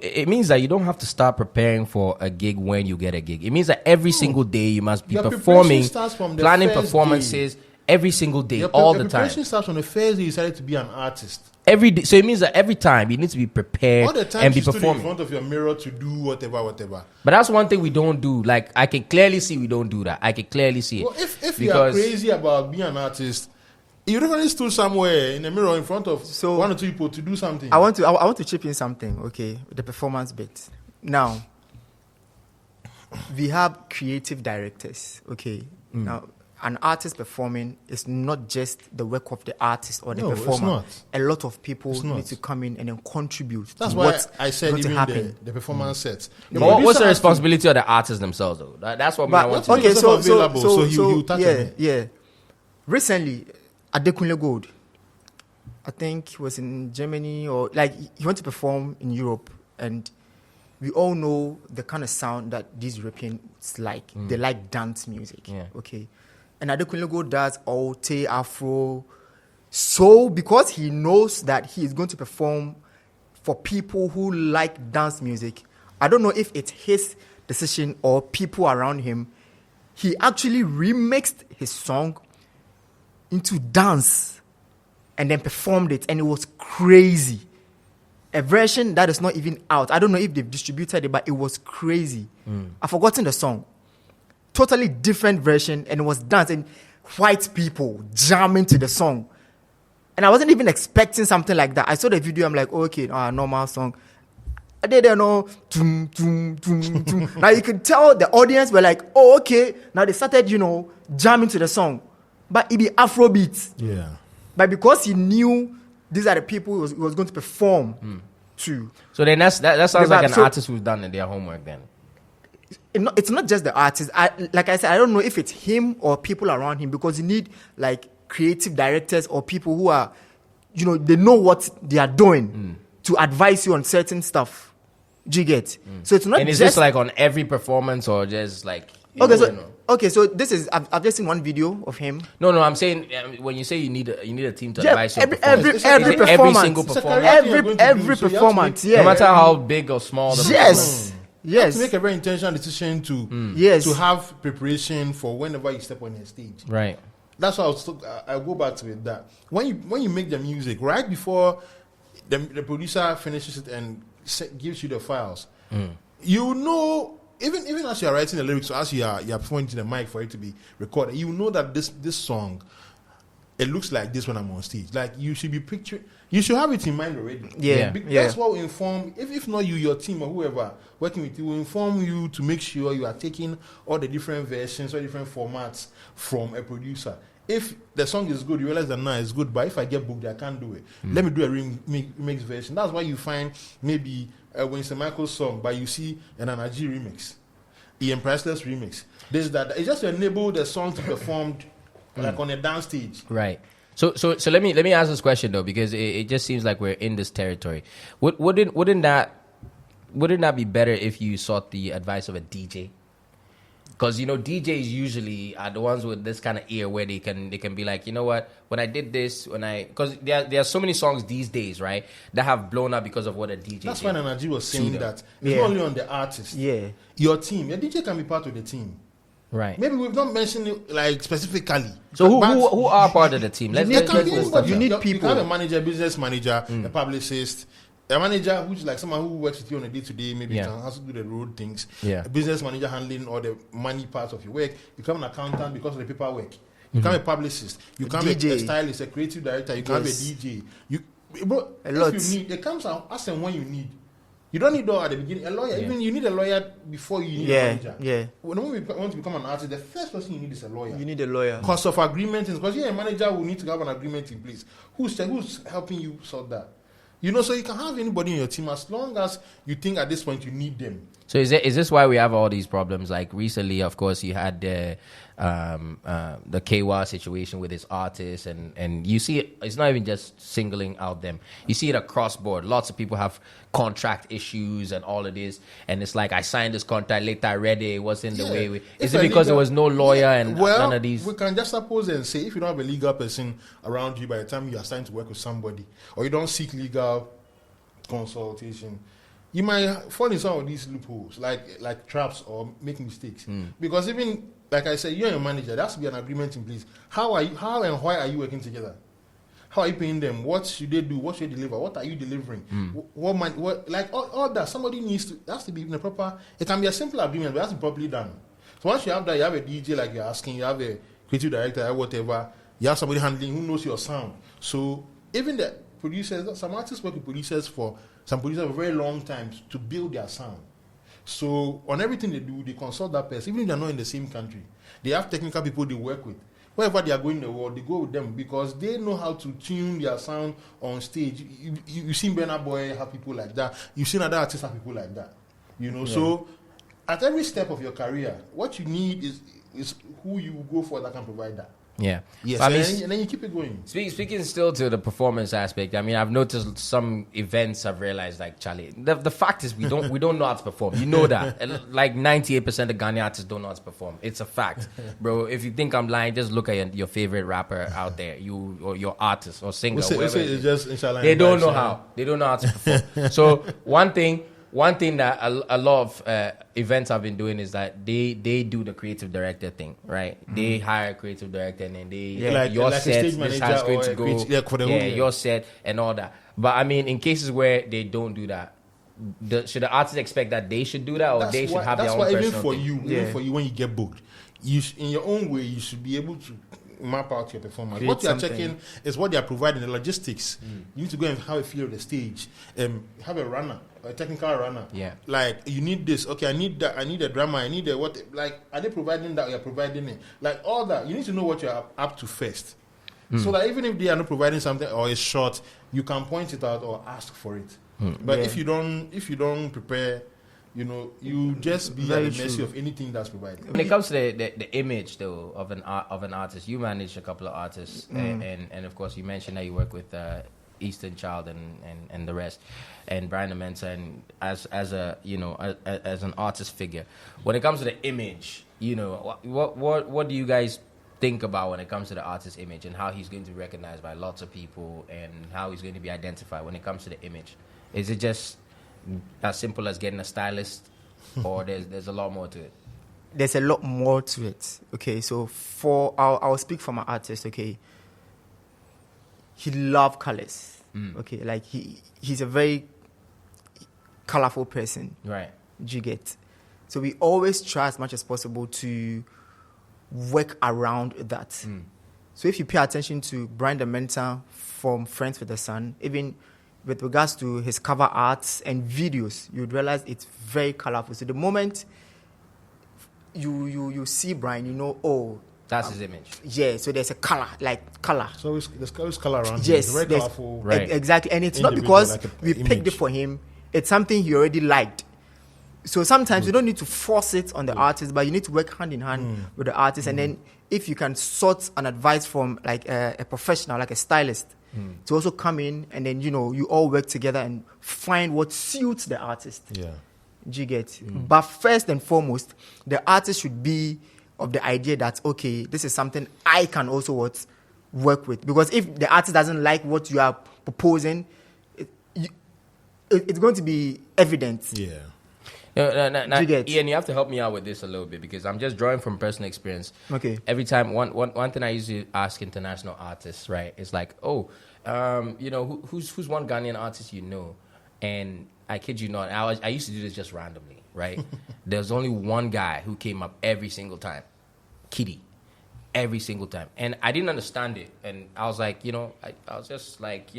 It means that you don't have to start preparing for a gig when you get a gig. It means that every single day you must be performing, planning performances every single day, all the time. Your preparation starts on the first day you decided to be an artist. Every day, so it means that every time you need to be prepared all the time and be you stood performing in front of your mirror to do whatever. But that's one thing we don't do. Like I can clearly see we don't do that. I can clearly see it. Well, if you are crazy about being an artist, you definitely stood somewhere in the mirror in front of one or two people to do something. I want to chip in something, okay, with the performance bit. Now, we have creative directors, okay. Now, an artist performing is not just the work of the artist or the performer. It's not. A lot of people need to come in and then contribute. That's to why what's I said going to happen. The performance sets. What's the responsibility of the artists themselves, though? That's what I want to know. Okay, so he'll touch on it. Yeah. Recently, Adekunle Gold, I think he was in Germany or like he went to perform in Europe, and we all know the kind of sound that these Europeans like. They like dance music. Yeah. Okay. And Adekunle Gold does Alte, Afro. So because he knows that he is going to perform for people who like dance music, I don't know if it's his decision or people around him, he actually remixed his song into dance and then performed it, and it was crazy. A version that is not even out. I don't know if they've distributed it, but it was crazy. I've forgotten the song. Totally different version, and it was dance and white people jamming to the song. And I wasn't even expecting something like that. I saw the video, I'm like, okay, normal song. They don't know. Now you could tell the audience were like, oh, okay. Now they started, jamming to the song. But it be Afrobeat. Yeah. But because he knew these are the people he was going to perform to. So then that sounds like an artist who's done their homework then. It's not just the artist. Like I said, I don't know if it's him or people around him, because you need like creative directors or people who are, they know what they are doing to advise you on certain stuff. Do you get? So it's not. And is just, this like on every performance or just like? Okay, so this is. I've just seen one video of him. No, I'm saying when you say you need a team to advise you, every performance, every single performance, every performance, no matter how big or small the yes. You have to make a very intentional decision to have preparation for whenever you step on your stage. Right. That's why I go back to it, that when you make the music, right before the producer finishes it and gives you the files, you know, even as you are writing the lyrics, or as you are pointing the mic for it to be recorded, you know that this song, it looks like this when I'm on stage. Like, you should be picturing, you should have it in mind already. Yeah. That's what will inform, if not you, your team or whoever working with you will inform you to make sure you are taking all the different versions or different formats from a producer. If the song is good, you realize that it's good, but if I get booked, I can't do it. Let me do a remix version. That's why you find maybe when it's a Michael song, but you see an Anaji remix, Ian Priceless remix. That. It's just to enable the song to be performed like on a dance stage. Right. So let me ask this question though, because it just seems like we're in this territory. Wouldn't that be better if you sought the advice of a DJ? Because DJs usually are the ones with this kind of ear where they can be like, you know what, when I did this, because there are so many songs these days, right, that have blown up because of what a DJ That's did. why Nanaji was saying that it's not only on the artist. Yeah. Your team, your DJ can be part of the team. Right. Maybe we've not mentioned it like specifically. So who are part of the team? You need people. You have a manager, business manager, a publicist. A manager who's like someone who works with you on a day-to-day, maybe can also do the road things. Yeah. A business manager handling all the money parts of your work. You become an accountant because of the paperwork. You become a publicist. You become a stylist, a creative director. You become a DJ. It comes out as and when you need. You don't need at the beginning a lawyer. Even you need a lawyer before you need a manager. Yeah. When we want to become an artist, the first person you need is a lawyer. You need a lawyer. Because of agreement, because a manager will need to have an agreement in place. Who's helping you sort that? So you can have anybody in your team as long as you think at this point you need them. So is this why we have all these problems? Like recently, of course, you had the KWA situation with his artists, and you see it's not even just singling out them. You see it across board. Lots of people have contract issues and all of this, and it's like, I signed this contract, later I read it wasn't the way. Is it because there was no lawyer and none of these? We can just suppose and say, if you don't have a legal person around you by the time you are starting to work with somebody, or you don't seek legal consultation, you might fall in some of these loopholes, like traps or make mistakes. Because even, like I said, you're a manager, there has to be an agreement in place. How and why are you working together? How are you paying them? What should they do? What should they deliver? What are you delivering? All that. Somebody has to be in a proper, it can be a simple agreement, but it has to be properly done. So once you have that, you have a DJ like you're asking, you have a creative director, whatever, you have somebody handling who knows your sound. So even the producers, some artists work with producers for a very long time to build their sound. So on everything they do, they consult that person, even if they're not in the same country. They have technical people they work with. Wherever they are going in the world, they go with them because they know how to tune their sound on stage. You've seen Burna Boy have people like that. You've seen other artists have people like that. So at every step of your career, what you need is who you go for that can provide that. Yeah. Yes. And then you keep it going. Speaking still to the performance aspect, I mean, I've noticed some events I've realized, like, Charlie, the fact is we don't know how to perform. You know that. Like 98% of Ghanaian artists don't know how to perform. It's a fact. Bro, if you think I'm lying, just look at your favorite rapper out there, you or your artist or singer. They don't know how. They don't know how to perform. So one thing that a lot of events I've been doing is that they do the creative director thing, right? They hire a creative director and then your set, this has going to go, your set and all that. But I mean, in cases where they don't do that, should the artist expect that they should do that, or they should have their own personal thing? Even for you, when you get booked, in your own way, you should be able to map out your performance. Create What you are something. checking is what they are providing, the logistics. You need to go and have a feel of the stage. Have a runner, a technical runner. Yeah. Like, you need this. Okay, I need that. I need a drama. I need a what? Like, are they providing that? You're providing it. Like, all that. You need to know what you're up to first. So that even if they are not providing something or it's short, you can point it out or ask for it. But if you don't prepare, you just be at the mercy of anything that's provided. When it comes to the image though of an artist, you manage a couple of artists, and of course you mentioned that you work with Eastern Child and the rest, and Brian Amenta, and as an artist figure. When it comes to the image, what do you guys think about when it comes to the artist image and how he's going to be recognized by lots of people and how he's going to be identified when it comes to the image? Is it just as simple as getting a stylist, or there's a lot more to it? There's a lot more to it. Okay, so I'll speak for my artist. Okay, he loves colors. Okay, like he's a very colorful person. Right. Do you get? So we always try as much as possible to work around that. So if you pay attention to Brian Amenta from Friends with the Sun, even with regards to his cover arts and videos, you'd realize it's very colorful. So the moment you see Brian, that's his image. Yeah, so there's a color. So there's color around him. Yes, It's very there's- colorful. Right. Exactly. And it's not because we picked it for him. It's something he already liked. So sometimes you don't need to force it on the artist, but you need to work hand in hand with the artist. And then if you can sort an advice from like a professional, like a stylist, to also come in, and then, you all work together and find what suits the artist. Yeah. Do you get? But first and foremost, the artist should be of the idea that, okay, this is something I can also work with. Because if the artist doesn't like what you are proposing, it's going to be evident. Yeah. Now, You get? Ian, you have to help me out with this a little bit because I'm just drawing from personal experience. Okay. Every time, one thing I usually ask international artists, right, is like, who's one Ghanaian artist you know? And I kid you not, I used to do this just randomly, right? There's only one guy who came up every single time, Kitty, every single time, and I didn't understand it, and I was like, I was just like,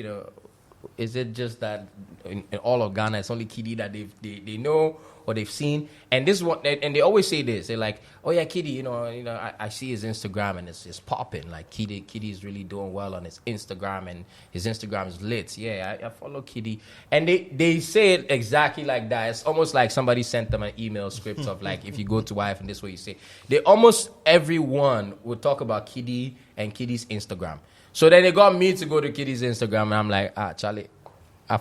is it just that in all of Ghana it's only Kitty that they know or they've seen? And this is what, and they always say this. They're like, oh yeah, Kitty, I see his Instagram and it's popping. Like Kitty is really doing well on his Instagram and his Instagram is lit. Yeah, I follow Kitty, and they say it exactly like that. It's almost like somebody sent them an email script of like, if you go to YF and this is what you say. They almost everyone would talk about Kitty and Kitty's Instagram. So then they got me to go to Kitty's Instagram, and I'm like, Charlie,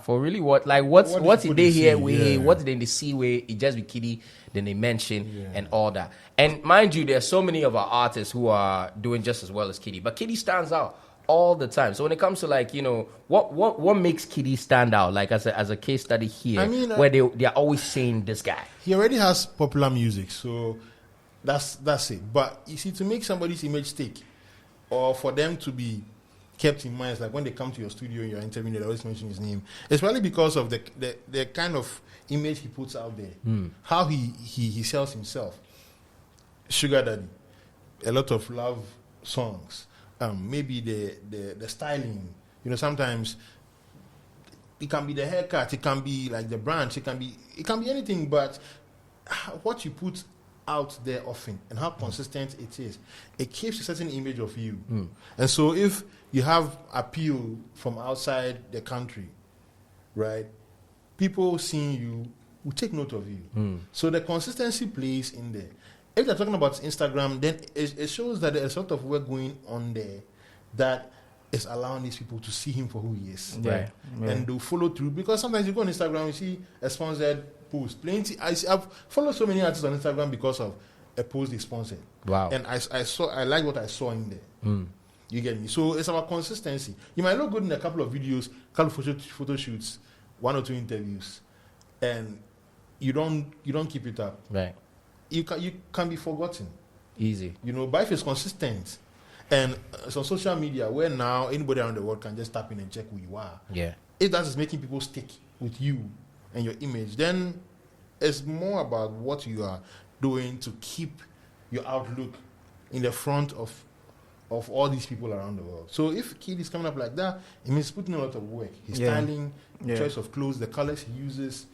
for really what? Like, what did they hear? What did they see? Where it just be Kitty, then they mention and all that. And mind you, there's so many of our artists who are doing just as well as Kitty, but Kitty stands out all the time. So when it comes to like, what makes Kitty stand out? Like as a case study here, where they are always saying this guy. He already has popular music, so that's it. But you see, to make somebody's image stick, or for them to be kept in mind, like when they come to your studio and you're interviewing, they always mention his name. It's probably because of the kind of image he puts out there, how he sells himself. Sugar Daddy, a lot of love songs, maybe the styling. Sometimes it can be the haircut, it can be like the branch, it can be anything. But what you put out there often and how consistent it is, it keeps a certain image of you. And so if you have appeal from outside the country, right, people seeing you will take note of you. So the consistency plays in there. If they're talking about Instagram, then it shows that there's a sort of work going on there that is allowing these people to see him for who he is. Right. And they'll follow through, because sometimes you go on Instagram, you see a sponsored post. Plenty. I've followed so many artists on Instagram because of a post they sponsored. Wow. And I like what I saw in there. You get me? So it's about consistency. You might look good in a couple of videos, couple of photo shoots, 1 or 2 interviews, and you don't keep it up. Right. You can be forgotten. Easy. But if it's consistent, and it's on social media where now anybody around the world can just tap in and check who you are. Yeah. If that is making people stick with you and your image, then it's more about what you are doing to keep your outlook in the front of of all these people around the world. So if Kid is coming up like that, it means putting a lot of work. His styling, choice of clothes, the colors he uses,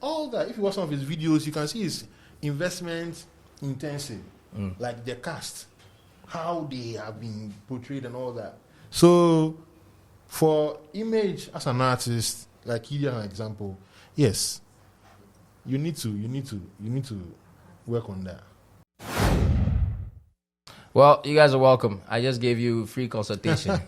all that. If you watch some of his videos, you can see his investment intensive, like the cast, how they have been portrayed and all that. So for image as an artist, like Kid as an example, yes, you need to work on that. Well, you guys are welcome. I just gave you free consultation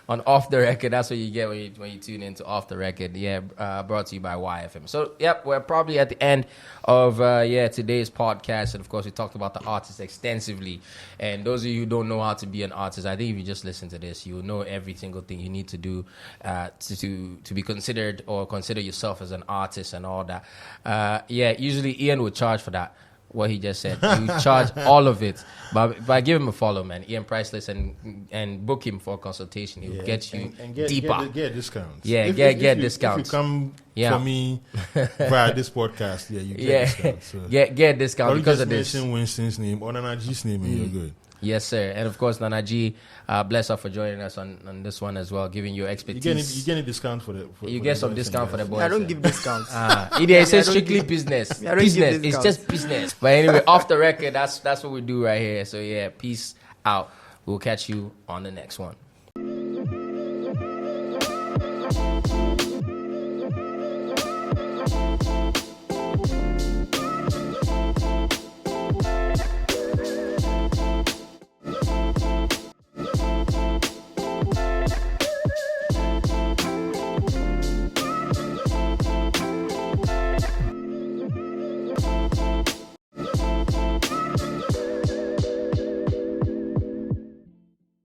on Off the Record. That's what you get when you tune into Off the Record. Yeah, brought to you by YFM. So, yep, we're probably at the end of today's podcast. And of course, we talked about the artist extensively. And those of you who don't know how to be an artist, I think if you just listen to this, you will know every single thing you need to do to be considered or consider yourself as an artist and all that. Usually Ian would charge for that. What he just said, you charge all of it, but I give him a follow, man. Ian Priceless, and book him for a consultation. He'll get you deeper. Get discounts. Yeah, get discounts. If you come for me via this podcast, you get discounts. So. Get discounts because of this. Mention Winston's name or Nana G's name, and you're good. Yes, sir. And of course, Nana G, bless her for joining us on this one as well, giving you expertise. You get a discount for the. You get some discount for the boys. I don't give discounts. It says strictly business. Business. It's just business. But anyway, Off the Record, that's what we do right here. So yeah, peace out. We'll catch you on the next one.